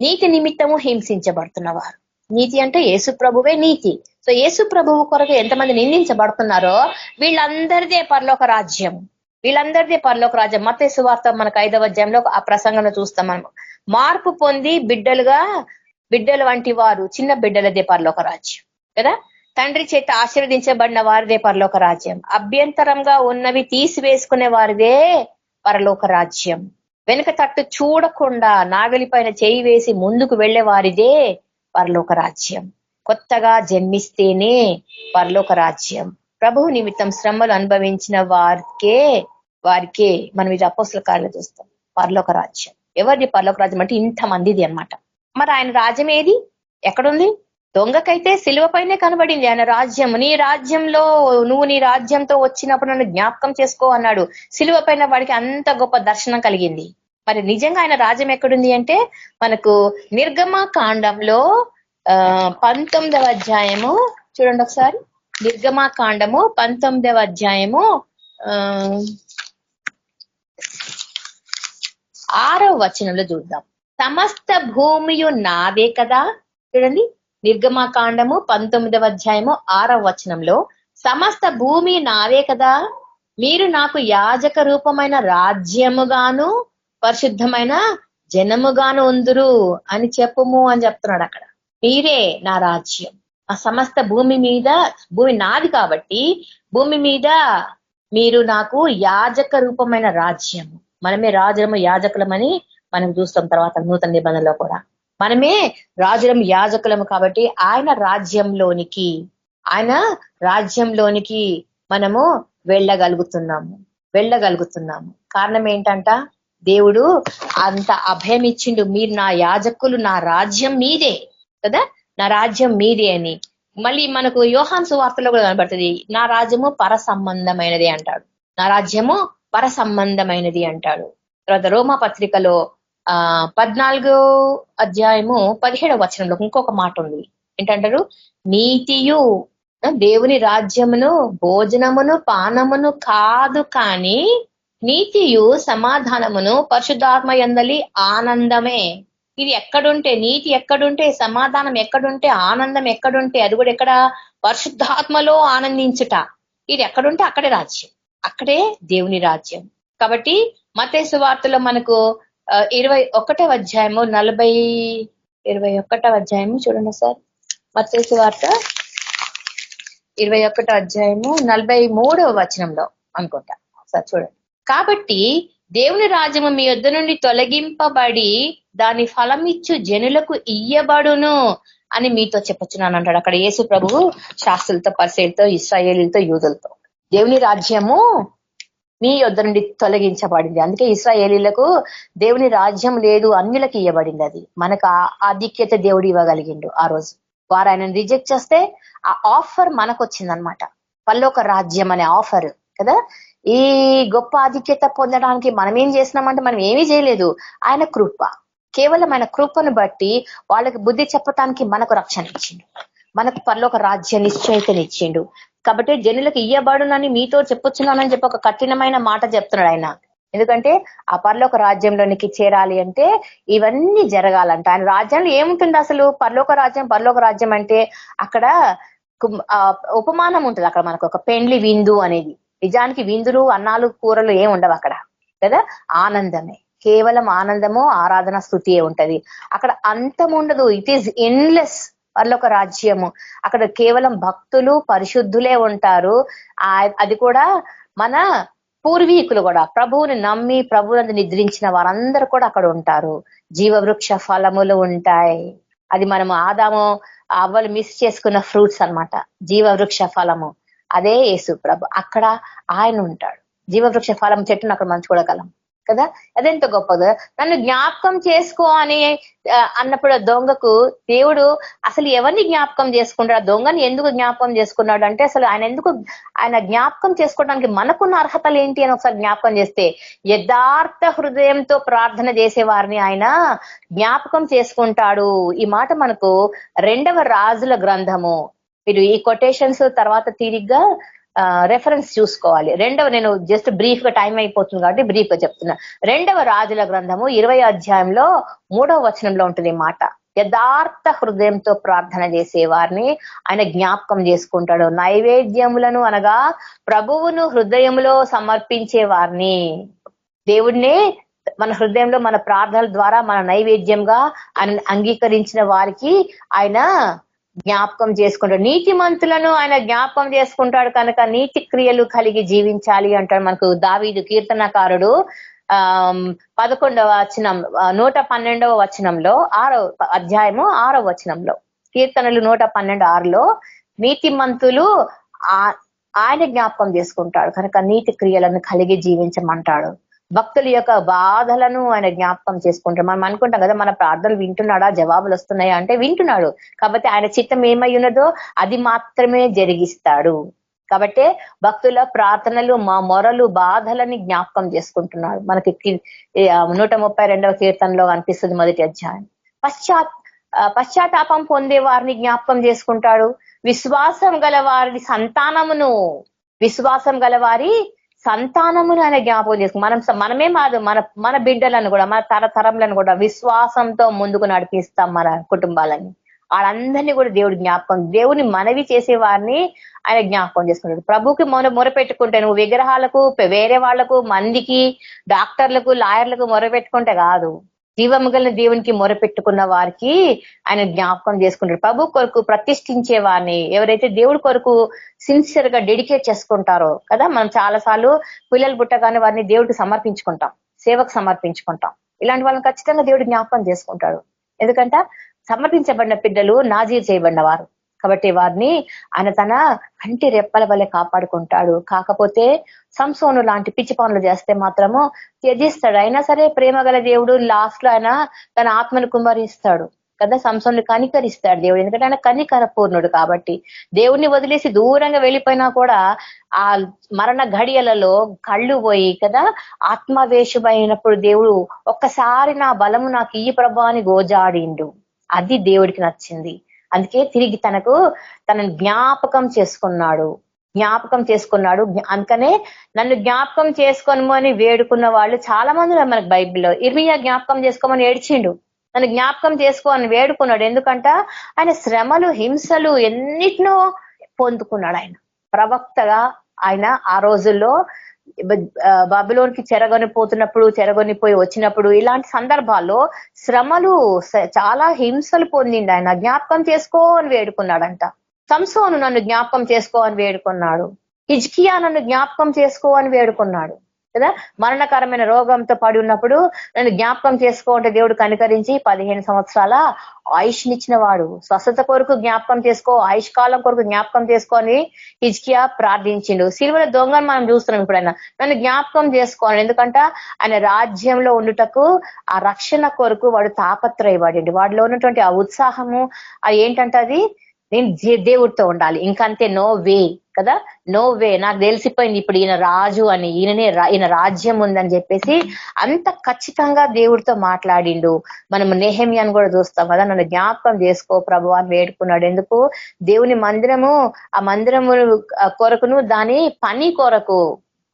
నీతి నిమిత్తము హింసించబడుతున్నవారు. నీతి అంటే యేసు ప్రభువే నీతి. సో యేసు ప్రభువు కొరకు ఎంతమంది నిందించబడుతున్నారో వీళ్ళందరిదే పరలోక రాజ్యం, వీళ్ళందరిదే పరలోక రాజ్యం. మత్తయి సువార్త మనకు 5వ అధ్యాయంలో ఆ ప్రసంగంలో చూస్తాం మనం. మార్పు పొంది బిడ్డలు వంటి వారు, చిన్న బిడ్డలదే పరలోక రాజ్యం కదా. తండ్రి చేత ఆశీర్వదించబడిన వారిదే పరలోక రాజ్యం. అభ్యంతరంగా ఉన్నవి తీసివేసుకునే వారిదే పరలోక రాజ్యం. వెనుక తట్టు చూడకుండా నాగలి పైన చేయి వేసి ముందుకు వెళ్లే వారిదే పరలోక రాజ్యం. కొత్తగా జన్మిస్తేనే పరలోక రాజ్యం. ప్రభువు నిమిత్తం శ్రమలు అనుభవించిన వారికే మనం ఇది అపోస్తల కార్యాలు చూస్తాం. పరలోక రాజ్యం ఎవరిది? పరలోక రాజ్యం అంటే ఇంతమందిది అన్నమాట. మరి ఆయన రాజ్యం ఏది? ఎక్కడుంది? దొంగకైతే సిలువ పైనే కనబడింది ఆయన రాజ్యం. నీ రాజ్యంలో నువ్వు నీ రాజ్యంతో వచ్చినప్పుడు నన్ను జ్ఞాపకం చేసుకో అన్నాడు. సిలువ పైన వాడికి అంత గొప్ప దర్శనం కలిగింది. మరి నిజంగా ఆయన రాజ్యం ఎక్కడుంది అంటే మనకు నిర్గమకాండంలో 19వ అధ్యాయము చూడండి ఒకసారి. నిర్గమకాండము 19వ అధ్యాయము 6వ వచనంలో చూద్దాం. సమస్త భూమియు నాదే కదా. చూడండి, నిర్గమకాండము 19వ అధ్యాయము 6వ వచనంలో సమస్త భూమి నాదే కదా, మీరు నాకు యాజక రూపమైన రాజ్యముగాను పరిశుద్ధమైన జనముగాను ఉందురు అని చెప్పుము అని చెప్తున్నాడు అక్కడ. మీరే నా రాజ్యం. ఆ సమస్త భూమి నాది కాబట్టి భూమి మీద మీరు నాకు యాజక రూపమైన రాజ్యము. మనమే రాజులము యాజకులమని మనం చూస్తాం తర్వాత నూతన నిబంధనలో కూడా. మనమే రాజులము యాజకులము కాబట్టి ఆయన రాజ్యంలోనికి మనము వెళ్ళగలుగుతున్నాము. కారణం ఏంటంట? దేవుడు అంత అభయం ఇచ్చిండు. మీరు నా యాజకులు, నా రాజ్యం మీదే కదా, నా రాజ్యం మీదే అని. మళ్ళీ మనకు యోహాను సువార్తలో కూడా కనబడుతుంది, నా రాజ్యము పర సంబంధమైనది అంటాడు. నా రాజ్యము పర సంబంధమైనది అంటాడు. తర్వాత రోమా పత్రికలో 14వ అధ్యాయము 17వ వచనంలో ఇంకొక మాట ఉంది. ఏంటంటారు? నీతియు దేవుని రాజ్యమును భోజనమును పానమును కాదు, కానీ నీతియు సమాధానమును పరిశుద్ధాత్మ యందలి ఆనందమే. ఇది ఎక్కడుంటే, నీతి ఎక్కడుంటే, సమాధానం ఎక్కడుంటే, ఆనందం ఎక్కడుంటే, అది కూడా ఎక్కడ? పరిశుద్ధాత్మలో ఆనందించుట. ఇది ఎక్కడుంటే అక్కడే రాజ్యం, అక్కడే దేవుని రాజ్యం. కాబట్టి మత్తయి సువార్తలో మనకు 21వ అధ్యాయము 21వ అధ్యాయము చూడండి సార్. మత్తయి సువార్త 21వ అధ్యాయము 43వ వచనంలో అనుకుంటా సార్ చూడండి. కాబట్టి దేవుని రాజ్యము మీ యొద్ద నుండి తొలగింపబడి దాని ఫలమిచ్చు జనులకు ఇయ్యబడును అని మీతో చెప్పొచ్చున్నాను అంటాడు. అక్కడ యేసు ప్రభువు శాస్త్రులతో, పరిసయ్యులతో, ఇశ్రాయేలీలతో, యూదులతో దేవుని రాజ్యము మీ యొద్ద నుండి తొలగించబడింది. అందుకే ఇశ్రాయేలీలకు దేవుని రాజ్యం లేదు, అన్యులకు ఇవ్వబడింది. అది మనకు ఆధిక్యత దేవుడు ఇవ్వగలిగిండు. ఆ రోజు వారు ఆయనను రిజెక్ట్ చేస్తే ఆ ఆఫర్ మనకు వచ్చిందనమాట. పరలోక రాజ్యం అనే ఆఫర్ కదా. ఈ గొప్ప ఆధిక్యత పొందడానికి మనం ఏం చేసినామంటే మనం ఏమీ చేయలేదు. ఆయన కృప, కేవలం ఆయన కృపను బట్టి వాళ్ళకి బుద్ధి చెప్పటానికి మనకు రక్షణ ఇచ్చిండు, మనకు పరలోక రాజ్య నిశ్చయితనిచ్చిండు. కాబట్టి జనులకు ఇయ్యబడునని మీతో చెప్పొచ్చున్నానని చెప్పి ఒక కఠినమైన మాట చెప్తున్నాడు ఆయన. ఎందుకంటే ఆ పరలోక రాజ్యంలోనికి చేరాలి అంటే ఇవన్నీ జరగాలంట. ఆయన రాజ్యంలో ఏముంటుంది అసలు? పరలోక రాజ్యం అంటే అక్కడ ఉపమానం ఉంటుంది. అక్కడ మనకు ఒక పెండ్లి విందు అనేది. నిజానికి విందులు, అన్నాలు, కూరలు ఏం ఉండవు అక్కడ కదా. ఆనందమే, కేవలం ఆనందము, ఆరాధన, స్తుతియే ఉంటది అక్కడ. అంతం ఉండదు. ఇట్ ఈజ్ ఎండ్లెస్ పరలోక రాజ్యము. అక్కడ కేవలం భక్తులు, పరిశుద్ధులే ఉంటారు. అది కూడా మన పూర్వీకులు కూడా, ప్రభువుని నమ్మి ప్రభువుని నిద్రించిన వారందరూ కూడా అక్కడ ఉంటారు. జీవవృక్ష ఫలములు ఉంటాయి. అది మనము ఆదాము అవ్వలు మిస్ చేసుకున్న ఫ్రూట్స్ అన్నమాట. జీవవృక్ష ఫలము అదే యేసు ప్రభు. అక్కడ ఆయన ఉంటాడు. జీవవృక్ష ఫలం చెట్టును అక్కడ మనం చూడగలం. కదా. అదెంత గొప్పదో. నన్ను జ్ఞాపకం చేసుకో అని అన్నప్పుడు దొంగకు దేవుడు అసలు ఎవరిని జ్ఞాపకం చేసుకుంటాడు, ఆ దొంగని ఎందుకు జ్ఞాపకం చేసుకున్నాడు అంటే అసలు ఆయన జ్ఞాపకం చేసుకోవడానికి మనకున్న అర్హతలు ఏంటి అని ఒకసారి జ్ఞాపకం చేస్తే, యథార్థ హృదయంతో ప్రార్థన చేసే వారిని ఆయన జ్ఞాపకం చేసుకుంటాడు. ఈ మాట మనకు 2వ రాజుల గ్రంథము, మీరు ఈ కొటేషన్స్ తర్వాత తీరిగ్గా రెఫరెన్స్ చూసుకోవాలి. నేను జస్ట్ బ్రీఫ్ గా టైం అయిపోతుంది కాబట్టి బ్రీఫ్ గా చెప్తున్నా. 2వ రాజుల గ్రంథము 20వ అధ్యాయంలో 3వ వచనంలో ఉంటుంది మాట, యథార్థ హృదయంతో ప్రార్థన చేసే వారిని ఆయన జ్ఞాపకం చేసుకుంటాడు. నైవేద్యములను అనగా ప్రభువును హృదయంలో సమర్పించే వారిని, దేవుడినే మన హృదయంలో మన ప్రార్థనల ద్వారా మన నైవేద్యంగా ఆయన అంగీకరించిన వారికి ఆయన జ్ఞాపకం చేసుకుంటాడు. నీతిమంతులను ఆయన జ్ఞాపకం చేసుకుంటాడు కనుక నీతి క్రియలు కలిగి జీవించాలి అంటాడు. మనకు దావీదు కీర్తనకారుడు 11వ వచనం 112వ వచనంలో 6వ అధ్యాయము 6వ వచనంలో, కీర్తనలు 112:6లో నీతిమంతులు ఆయన జ్ఞాపకం చేసుకుంటాడు కనుక నీతి క్రియలను కలిగి జీవించమంటాడు. భక్తుల యొక్క బాధలను ఆయన జ్ఞాపకం చేసుకుంటాడు. మనం అనుకుంటాం కదా మన ప్రార్థనలు వింటున్నాడా, జవాబులు వస్తున్నాయా అంటే వింటున్నాడు. కాబట్టి ఆయన చిత్తం ఏమై ఉన్నదో అది మాత్రమే జరిగిస్తాడు. కాబట్టి భక్తుల ప్రార్థనలు, మా మొరలు, బాధలని జ్ఞాపకం చేసుకుంటున్నాడు. మనకి 132వ కీర్తనలో అనిపిస్తుంది, మొదటి అధ్యాయం. పశ్చాత్తాపం పొందే వారిని జ్ఞాపకం చేసుకుంటాడు. విశ్వాసం గల వారి సంతానమును ఆయన జ్ఞాపకం చేసుకుంటాం. మనమే మన బిడ్డలను కూడా, మన తరతరంలను కూడా విశ్వాసంతో ముందుకు నడిపిస్తాం. మన కుటుంబాలని, వాళ్ళందరినీ కూడా దేవుని మనవి చేసే వారిని ఆయన జ్ఞాపకం చేసుకుంటాడు. ప్రభుకి మొరపెట్టుకుంటే, నువ్వు విగ్రహాలకు, వేరే వాళ్లకు, మందికి, డాక్టర్లకు, లాయర్లకు మొరపెట్టుకుంటే కాదు, జీవము గల దేవునికి మొరపెట్టుకున్న వారికి ఆయన జ్ఞాపకం చేసుకుంటాడు. ప్రభు కొరకు ప్రతిష్ఠించే వారిని, ఎవరైతే దేవుడి కొరకు సిన్సియర్ గా డెడికేట్ చేసుకుంటారో కదా. మనం చాలా సార్లు పిల్లలు పుట్టగానే వారిని దేవుడికి సమర్పించుకుంటాం, సేవకు సమర్పించుకుంటాం. ఇలాంటి వాళ్ళని ఖచ్చితంగా దేవుడు జ్ఞాపకం చేసుకుంటాడు. ఎందుకంటే సమర్పించబడిన బిడ్డలు నాజీర్ చేయబడిన వారు కాబట్టి వారిని ఆయన తన కంటి రెప్పల వల్లే కాపాడుకుంటాడు. కాకపోతే సంసోను లాంటి పిచ్చి పనులు చేస్తే మాత్రము త్యజిస్తాడు. అయినా సరే ప్రేమ గల దేవుడు లాస్ట్ లో ఆయన తన ఆత్మను కుమ్మరిస్తాడు కదా, సంసోను కనికరిస్తాడు దేవుడు. ఎందుకంటే ఆయన కనికర పూర్ణుడు కాబట్టి. దేవుణ్ణి వదిలేసి దూరంగా వెళ్ళిపోయినా కూడా ఆ మరణ ఘడియలలో కళ్ళు పోయి కదా ఆత్మవేశమైనప్పుడు దేవుడు ఒక్కసారి నా బలము నాకు ఈ ప్రభా అని గోజాడిండు. అది దేవుడికి నచ్చింది. అందుకే తిరిగి తనను జ్ఞాపకం చేసుకున్నాడు. అందుకనే నన్ను జ్ఞాపకం చేసుకోమని వేడుకున్న వాళ్ళు చాలా మంది మనకు బైబిల్లో. ఇర్మియా జ్ఞాపకం చేసుకోమని ఏడ్చిండు, నన్ను జ్ఞాపకం చేసుకోమని వేడుకున్నాడు. ఎందుకంట ఆయన శ్రమలు, హింసలు ఎన్నిటినో పొందుకున్నాడు. ఆయన ప్రవక్తగా ఆయన ఆ రోజుల్లో బబులోనికి చెరగొనిపోయి వచ్చినప్పుడు ఇలాంటి సందర్భాల్లో శ్రమలు, చాలా హింసలు పొందిండు. ఆయన జ్ఞాపకం చేసుకో అని వేడుకున్నాడంట. సంసోను నన్ను జ్ఞాపకం చేసుకో అని వేడుకున్నాడు. హిజ్కియా నన్ను జ్ఞాపకం చేసుకో అని వేడుకున్నాడు కదా. మరణకరమైన రోగంతో పడి ఉన్నప్పుడు నన్ను జ్ఞాపకం చేసుకో అంటే దేవుడు కనికరించి 15 సంవత్సరాల ఆయుష్నిచ్చిన వాడు. స్వస్థత కొరకు జ్ఞాపకం చేసుకో, ఆయుష్ కాలం కొరకు జ్ఞాపకం చేసుకో అని హిజ్కియా ప్రార్థించిండు. సిలువల దొంగను మనం చూస్తున్నాం. ఇప్పుడు ఆయన నన్ను జ్ఞాపకం చేసుకోవాలి, ఎందుకంటే ఆయన రాజ్యంలో ఉండుటకు ఆ రక్షణ కొరకు వాడు తాపత్రయపడిండు. వాడిలో ఉన్నటువంటి ఆ ఉత్సాహము ఏంటంటే అది నేను దేవుడితో ఉండాలి, ఇంకంతే, నో వే కదా, నో వే, నాకు తెలిసిపోయింది ఇప్పుడు ఈయన రాజు అని, ఈయన రాజ్యం ఉందని చెప్పేసి అంత ఖచ్చితంగా దేవుడితో మాట్లాడిండు. మనం నెహెమ్యాను కూడా చూస్తాం కదా, నన్ను జ్ఞాపకం చేసుకో ప్రభు అని వేడుకున్నాడు. ఎందుకు? దేవుని మందిరము, ఆ మందిరము కొరకును దాని పని కొరకు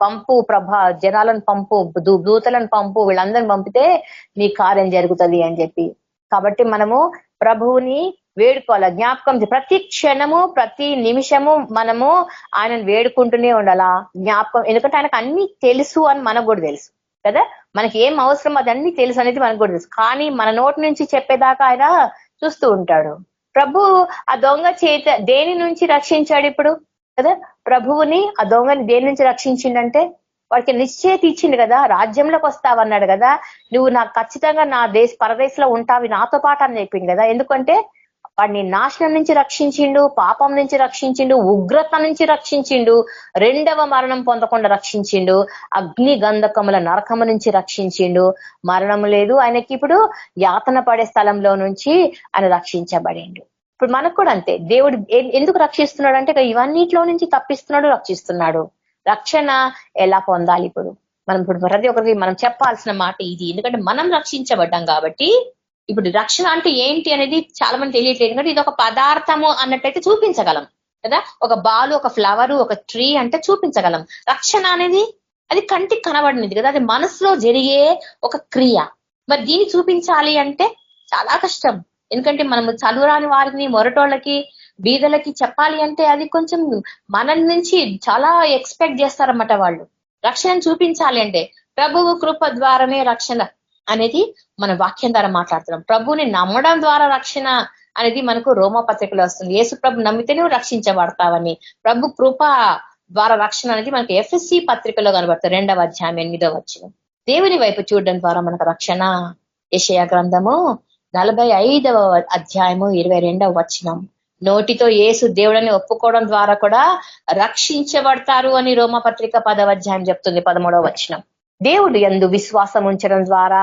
పంపు ప్రభా, జనాలను పంపు, దూతలను పంపు, వీళ్ళందరిని పంపితే నీ కార్యం జరుగుతుంది అని చెప్పి. కాబట్టి మనము ప్రభువుని వేడుకోవాలి, జ్ఞాపకం. ప్రతి క్షణము, ప్రతి నిమిషము మనము ఆయనను వేడుకుంటూనే ఉండాలా, జ్ఞాపకం. ఎందుకంటే ఆయనకు అన్ని తెలుసు అని మనకు కూడా తెలుసు కదా, మనకి ఏం అవసరం అదన్నీ తెలుసు అనేది మనకు కూడా తెలుసు. కానీ మన నోటి నుంచి చెప్పేదాకా ఆయన చూస్తూ ఉంటాడు. ప్రభు ఆ దొంగ చేత దేని నుంచి రక్షించాడు ఇప్పుడు కదా, ప్రభువుని ఆ దొంగని దేని నుంచి రక్షించిండంటే వాడికి నిశ్చయిత ఇచ్చిండు కదా, రాజ్యంలోకి వస్తావన్నాడు కదా, నువ్వు నాకు ఖచ్చితంగా నా పరదేశంలో ఉంటావి నాతో పాటు అని చెప్పింది కదా. ఎందుకంటే వాడిని నాశనం నుంచి రక్షించిండు, పాపం నుంచి రక్షించిండు, ఉగ్రత నుంచి రక్షించిండు, రెండవ మరణం పొందకుండా రక్షించిండు, అగ్ని గంధకముల నరకము నుంచి రక్షించిండు. మరణం లేదు ఆయనకి, ఇప్పుడు యాతన పడే స్థలంలో నుంచి ఆయన రక్షించబడిండు. ఇప్పుడు మనకు కూడా అంతే, దేవుడు ఎందుకు రక్షిస్తున్నాడు అంటే ఇవన్నిట్లో నుంచి తప్పిస్తున్నాడు, రక్షిస్తున్నాడు. రక్షణ ఎలా పొందాలి? ఇప్పుడు ప్రతి ఒక్కరికి మనం చెప్పాల్సిన మాట ఇది. ఎందుకంటే మనం రక్షించబడ్డాం కాబట్టి. ఇప్పుడు రక్షణ అంటే ఏంటి అనేది చాలా మంది తెలియట్లేదు. ఎందుకంటే ఇది ఒక పదార్థము అన్నట్టయితే చూపించగలం కదా, ఒక బాలు, ఒక ఫ్లవర్, ఒక ట్రీ అంటే చూపించగలం. రక్షణ అనేది అది కంటికి కనబడినది కదా, అది మనసులో జరిగే ఒక క్రియ. మరి దీన్ని చూపించాలి అంటే చాలా కష్టం. ఎందుకంటే మనము చదువురాని వారిని, మొరటోళ్ళకి, బీదలకి చెప్పాలి అంటే అది కొంచెం మన నుంచి చాలా ఎక్స్పెక్ట్ చేస్తారన్నమాట వాళ్ళు. రక్షణ చూపించాలి అంటే ప్రభువు కృప ద్వారానే రక్షణ అనేది మన వాక్యం ద్వారా మాట్లాడుతున్నాం. ప్రభుని నమ్మడం ద్వారా రక్షణ అనేది మనకు రోమా పత్రికలో వస్తుంది. యేసు ప్రభు నమ్మితే నువ్వు రక్షించబడతావని. ప్రభు కృప ద్వారా రక్షణ అనేది మనకు ఎఫ్ఎస్సి పత్రికలో కనబడుతుంది, 2వ అధ్యాయం 8వ వచనం. దేవుని వైపు చూడడం ద్వారా మనకు రక్షణ. యెషయా గ్రంథము 45వ అధ్యాయము 22వ వచనం. నోటితో యేసు దేవుడని ఒప్పుకోవడం ద్వారా కూడా రక్షించబడతారు అని రోమా పత్రిక 10వ అధ్యాయం చెప్తుంది, 13వ వచనం. దేవుడు యందు విశ్వాసం ఉంచడం ద్వారా,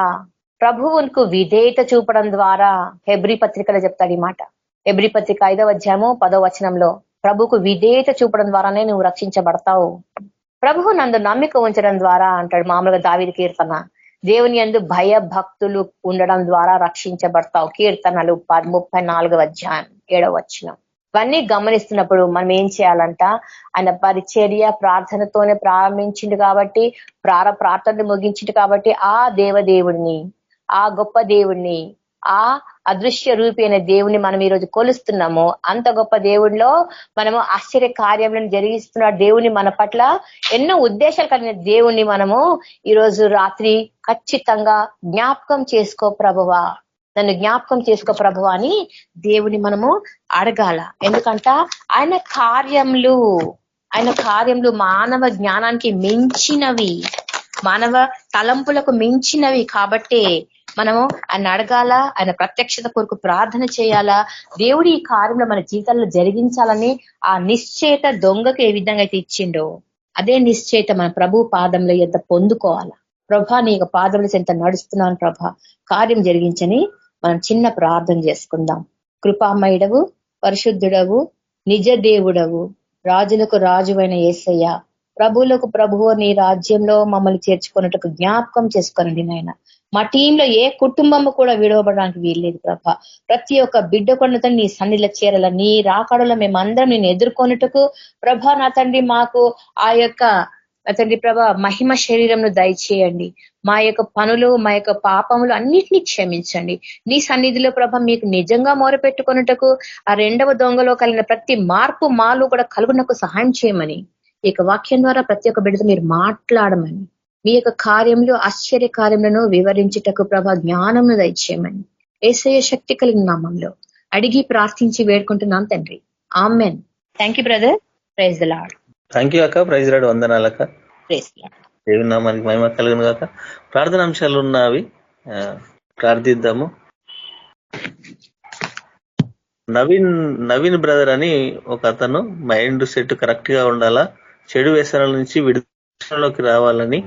ప్రభువుకు విధేయత చూపడం ద్వారా, హెబ్రీ పత్రికలో చెప్తాడు ఈ మాట. హెబ్రీ పత్రిక 5వ అధ్యాయము 10వ వచనంలో ప్రభువుకు విధేయత చూపడం ద్వారానే నువ్వు రక్షించబడతావు. ప్రభువు నందు నమ్మిక ఉంచడం ద్వారా అంటాడు మామూలుగా దావీదు కీర్తన. దేవుని యందు భయ భక్తులు ఉండడం ద్వారా రక్షించబడతావు, కీర్తనలు 34వ అధ్యాయం 7వ వచనం. ఇవన్నీ గమనిస్తున్నప్పుడు మనం ఏం చేయాలంట, ఆయన పరిచర్య ప్రార్థనతోనే ప్రారంభించిండు కాబట్టి, ప్రార్థనలు ముగించిండు కాబట్టి, ఆ దేవదేవుడిని, ఆ గొప్ప దేవుడిని, ఆ అదృశ్య రూపి అనే దేవుని మనం ఈరోజు కొలుస్తున్నాము. అంత గొప్ప దేవుడిలో మనము ఆశ్చర్య కార్యములను జరిగిస్తున్న దేవుని, మన పట్ల ఎన్నో ఉద్దేశాలు కలిగిన దేవుణ్ణి మనము ఈరోజు రాత్రి ఖచ్చితంగా జ్ఞాపకం చేసుకో ప్రభువా, నన్ను జ్ఞాపకం చేసుకో ప్రభువా అని దేవుని మనము అడగాల. ఎందుకంట ఆయన కార్యములు మానవ జ్ఞానానికి మించినవి, మానవ తలంపులకు మించినవి. కాబట్టి మనము ఆయన అడగాల, ఆయన ప్రత్యక్షత కొరకు ప్రార్థన చేయాలా. దేవుడు ఈ కార్యంలో మన జీవితాల్లో జరిగించాలని ఆ నిశ్చయత దొంగకు ఏ విధంగా అయితే ఇచ్చిండో అదే నిశ్చయత మన ప్రభు పాదంలో ఎంత పొందుకోవాలా. ప్రభా నీ యొక్క పాదంలో ఎంత నడుస్తున్నాను ప్రభా, కార్యం జరిగించని మనం చిన్న ప్రార్థన చేసుకుందాం. కృపామయుడవు, పరిశుద్ధుడవు, నిజ దేవుడవు, రాజులకు రాజువైన యేసయ్య, ప్రభువులకు ప్రభువు నీ రాజ్యంలో మమ్మల్ని చేర్చుకున్నట్టుకు జ్ఞాపకం చేసుకోనండి నాయన. మా టీంలో ఏ కుటుంబము కూడా విడవబడడానికి వీల్లేదు ప్రభా. ప్రతి ఒక్క బిడ్డ కొన్నతో నీ సన్నిధిలో చేరాల. నీ రాకడలో మేమందరం నేను ఎదుర్కొన్నట్టుకు ప్రభా నా తండ్రి మాకు ఆ యొక్క తండ్రి ప్రభా మహిమ శరీరంను దయచేయండి. మా యొక్క పనులు, మా యొక్క పాపములు అన్నిటినీ క్షమించండి. నీ సన్నిధిలో ప్రభ మీకు నిజంగా మొరపెట్టుకున్నట్టుకు ఆ 2వ దొంగలో కలిగిన ప్రతి మార్పు మాలు కూడా కలుగునకు సహాయం చేయమని ఈ యొక్క వాక్యం ద్వారా ప్రతి ఒక్క బిడ్డతో మీరు మాట్లాడమని, మీ యొక్క కార్యంలో ఆశ్చర్య కార్యములను వివరించుటకు ప్రభ జ్ఞానంను దయచేయమని యేసయ్య శక్తి కలిగిన నామంలో అడిగి ప్రార్థించి వేడుకుంటున్నాం తండ్రి, ఆమెన్. Thank you brother. Praise the lord. Thank you అక్క. Praise lord. వందనాలక్క. Praise the lord. దేవుని నామానికి మహిమ కలుగును గాక. ప్రార్థన అంశాలు ఉన్నవి, ప్రార్థిద్దాము. నవీన్ బ్రదర్ అని ఒక అతను మైండ్ సెట్ కరెక్ట్ గా ఉండాలా, చెడు వ్యసనాల నుంచి విడుదలలోకి రావాలని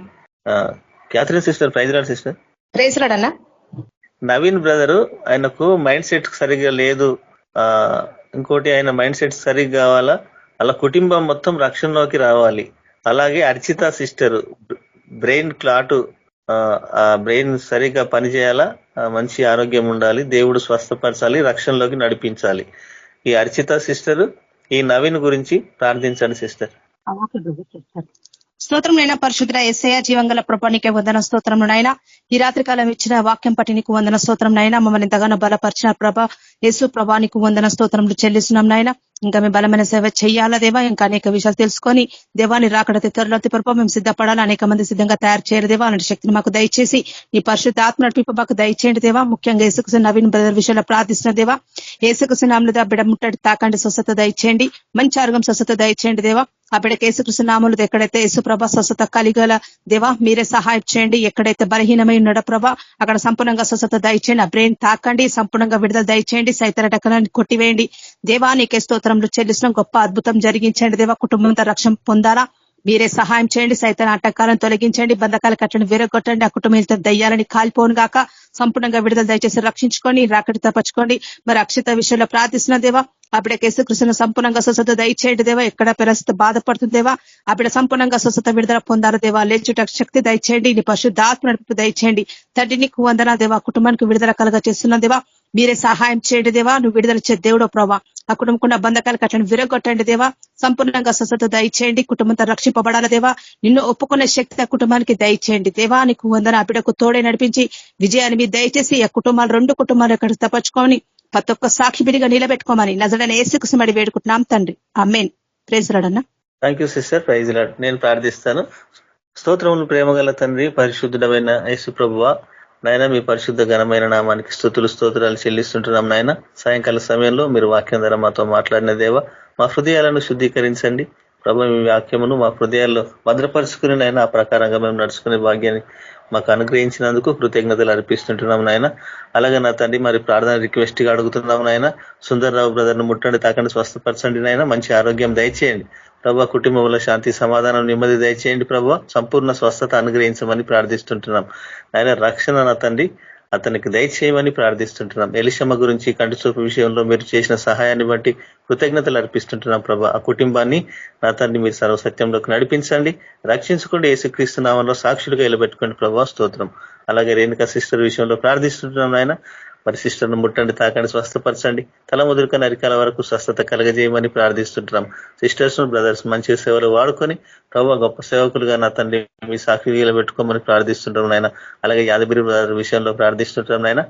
Catherine sister, praise Lord sister. Praise Lord అన్న. నవీన్ బ్రదరు ఆయనకు మైండ్ సెట్ సరిగ్గా లేదు, ఇంకోటి ఆయన మైండ్ సెట్ సరిగ్గా కావాలా, అలా కుటుంబం మొత్తం రక్షణలోకి రావాలి. అలాగే అర్చిత సిస్టర్ బ్రెయిన్ క్లాటు, ఆ బ్రెయిన్ సరిగ్గా పనిచేయాలా, మంచి ఆరోగ్యం ఉండాలి, దేవుడు స్వస్థపరచాలి, రక్షణలోకి నడిపించాలి. ఈ అర్చిత సిస్టర్, ఈ నవీన్ గురించి ప్రార్థించండి సిస్టర్. స్తోత్రం నైనా పరిశుద్ధ యేసయ్య, జీవంగల ప్రభా నీకే వందన స్తోత్రం నైనా. ఈ రాత్రి కాలం ఇచ్చిన వాక్యం పట్టి నీకు వందన స్తోత్రం నైనా. మమ్మల్ని ఎంతగానో బలపరిచిన ప్రభా యేసు ప్రభా నీకు వందన స్తోత్రం చెల్లిస్తున్నాం నైనా. ఇంకా మేము బలమైన సేవ చెయ్యాలా దేవా, ఇంకా అనేక విషయాలు తెలుసుకొని దేవాన్ని రాకడ త్వరలో ప్రభా మేము సిద్ధపడాలి, అనేక మంది సిద్ధంగా తయారు చేయరు దేవా. అలాంటి శక్తిని మాకు దయచేసి ఈ పరిశుద్ధ ఆత్మ నడిపి మాకు దయచేయండి దేవా. ముఖ్యంగా యేసుకృష్ణ నవీన్ బ్రదర్ విషయంలో ప్రార్థిస్తున్న దేవా, యేసుకృష్ణ నామములో బిడ్డ ముట్టడి తాకండి, స్వస్థత దయచేయండి, మంచి ఆరోగ్యం స్వస్థత దయచేయండి దేవా. ఆ బిడ్డకి యేసుక్రీస్తు నామములో ఎక్కడైతే యేసు ప్రభ స్వస్థత కలిగల దేవా మీరే సహాయం చేయండి. ఎక్కడైతే బలహీనమై ఉన్నాడో ప్రభా అక్కడ సంపూర్ణంగా స్వస్థత దయచేయండి. ఆ బ్రెయిన్ తాకండి, సంపూర్ణంగా విడుదల దయచేయండి. సైతర టకరాన్ని కొట్టివేయండి. దేవా నీకే స్తోత్రంలో చెల్లిస్తున్నాం. గొప్ప అద్భుతం జరిగించండి దేవా. కుటుంబంతో రక్షణ పొందాలా మీరే సహాయం చేయండి. సైతాన్ ఆటంకాలను తొలగించండి. బంధకాల కట్టని విరగొట్టండి. ఆ కుటుంబంతో దయ్యాలని కాలిపోను గాక సంపూర్ణంగా విడుదల దయచేసి రక్షించుకోండి, రాకటి తప్పచుకోండి. మరి అక్షిత విషయంలో ప్రార్థిస్తున్న దేవా ఆ బిడ్డ యేసుక్రీస్తును సంపూర్ణంగా స్వస్థత దయచేయండి దేవా. ఎక్కడ పరిస్థితి బాధపడుతుంది దేవా ఆ బిడ్డ సంపూర్ణంగా స్వస్థత విడుదల పొందారు దేవా. లేచుట శక్తి దయచేయండి. నీ పరిశుద్ధాత్మ నడిపి దయచేయండి. తండ్రి నీకు వందనాలు దేవా. కుటుంబానికి విడుదల కలగా చేస్తున్న దేవా మీరే సహాయం చేయండి దేవా. నువ్వు విడుదల చే దేవుడో ప్రభా. ఆ కుటుంబం బంధకాలు కట్టండి విరగొట్టండి దేవా. సంపూర్ణంగా స్వస్థత దయచేయండి. కుటుంబంతో రక్షింపబడాల దేవా. నిన్ను ఒప్పుకునే శక్తి ఆ కుటుంబానికి దయచేయండి దేవా. నీకు వందన ఆ బిడ్డకు తోడే నడిపించి విజయాన్ని మీరు దయచేసి ఆ కుటుంబాలు 2 కుటుంబాలు ఎక్కడ తప్పచుకొని ప్రతి ఒక్క సాక్షి బిడిగా నిలబెట్టుకోమని నజరేయుడైన యేసుక్రీస్తు మడి వేడుకుంటున్నాం తండ్రి. ఆమేన్. ప్రైజ్ లార్డ్ అన్న. Thank you sister. Praise Lord. నేను ప్రార్థిస్తాను. స్తోత్రములు ప్రేమగల తండ్రి, పరిశుద్ధుడమైన యేసు ప్రభువా, నాయన మీ పరిశుద్ధ ఘనమైన నామానికి స్తుతులు స్తోత్రాలు చెల్లిస్తుంటున్నాం. నాయన సాయంకాల సమయంలో మీరు వాక్యం ద్వారా మాతో మాట్లాడిన దేవ మా హృదయాలను శుద్ధీకరించండి ప్రభు. మీ వాక్యమును మా హృదయాల్లో భద్రపరుచుకుని నాయన ఆ ప్రకారంగా మేము నడుచుకునే భాగ్యాన్ని మాకు అనుగ్రహించినందుకు కృతజ్ఞతలు అర్పిస్తుంటున్నాం నాయన. అలాగే నా తండ్రి మరి ప్రార్థన రిక్వెస్ట్ గా అడుగుతున్నాం నాయన. సుందర్రావు బ్రదర్ ను ముట్టండి, తాకండి, స్వస్థపరచండి నాయన. మంచి ఆరోగ్యం దయచేయండి ప్రభా. కుటుంబంలో శాంతి సమాధానం నెమ్మది దయచేయండి ప్రభా. సంపూర్ణ స్వస్థత అనుగ్రహించమని ప్రార్థిస్తుంటున్నాం నాయన. రక్షణ నా తండ్రి అతనికి దయచేయమని ప్రార్థిస్తుంటున్నాం. ఎలిషమ్మ గురించి కంటి చూపు విషయంలో మీరు చేసిన సహాయాన్ని బట్టి కృతజ్ఞతలు అర్పిస్తుంటున్నాం ప్రభా. ఆ కుటుంబాన్ని నా తండ్రి మీరు సర్వసత్యంలోకి నడిపించండి, రక్షించుకోండి. యేసుక్రీస్తు నామంలో సాక్షులుగా నిలబెట్టుకోండి ప్రభా. స్తోత్రం. అలాగే రేణుకా సిస్టర్ విషయంలో ప్రార్థిస్తుంటున్నాం నాయన. మరి సిస్టర్ను ముట్టండి, తాకండి, స్వస్థపరచండి. తల మొదలుకొని అరికాల వరకు స్వస్థత కలగజేయమని ప్రార్థిస్తుంటున్నాం. సిస్టర్స్ బ్రదర్స్ మంచి సేవలు వాడుకొని ప్రభావ గొప్ప సేవకులుగా నా తండ్రి మీ సాక్షిగా పెట్టుకోమని ప్రార్థిస్తుంటాం నాయన. అలాగే యాదగిరి బ్రదర్ విషయంలో ప్రార్థిస్తుంటాం నాయన.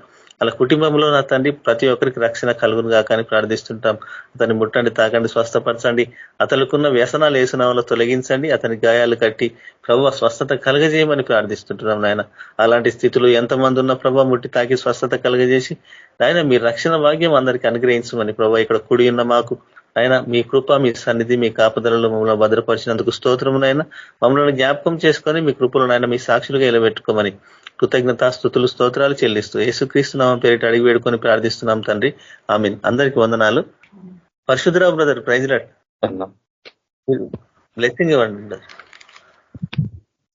అలా కుటుంబంలో నా తండ్రి ప్రతి ఒక్కరికి రక్షణ కలుగును గాక అని ప్రార్థిస్తుంటాం. అతన్ని ముట్టండి, తాకండి, స్వస్థపరచండి. అతనుకున్న వ్యసనాలు ఏసునామలో తొలగించండి. అతని గాయాలు కట్టి ప్రభావ స్వస్థత కలగజేయమని ప్రార్థిస్తుంటున్నాం నాయన. అలాంటి స్థితులు ఎంతమంది ఉన్న ప్రభావ ముట్టి తాకి స్వస్థత కలగజేసి నాయన మీ రక్షణ భాగ్యం అందరికీ అనుగ్రహించమని ప్రభావ ఇక్కడ కూడి ఉన్న మాకు ఆయన మీ కృప, మీ సన్నిధి, మీ కాపుదలలో మమ్మల్ని భద్రపరిచినందుకు స్తోత్రమునైనా. మమ్మల్ని జ్ఞాపకం చేసుకొని మీ కృపలోనైనా మీ సాక్షులుగా నిలబెట్టుకోమని కృతజ్ఞతా స్తుతులు స్తోత్రాలు చెల్లిస్తూ యేసుక్రీస్తు నామం పేరిట అడిగి వేడుకొని ప్రార్థిస్తున్నాం తండ్రి. ఆమేన్. అందరికి వందనాలు. Parishuddharao brother praise Lord. Blessing ఇవ్వండి.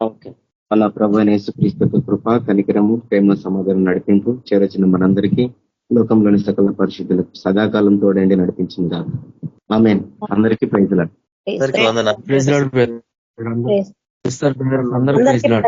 ఓకే. మన ప్రభువైన యేసుక్రీస్తు కృప, కనికరము, ప్రేమ, సమాధానం, నడిపింపు చేరచిన మనందరికీ లోకంలోని సకల పరిశుద్ధులకు సదాకాలం తోడండి నడిపించింది. ఆమేన్. అందరికీ ప్రైజ్ లార్డ్. అందరికీ వందనాలు. Praise Lord. అందరికీ ప్రైజ్ లార్డ్.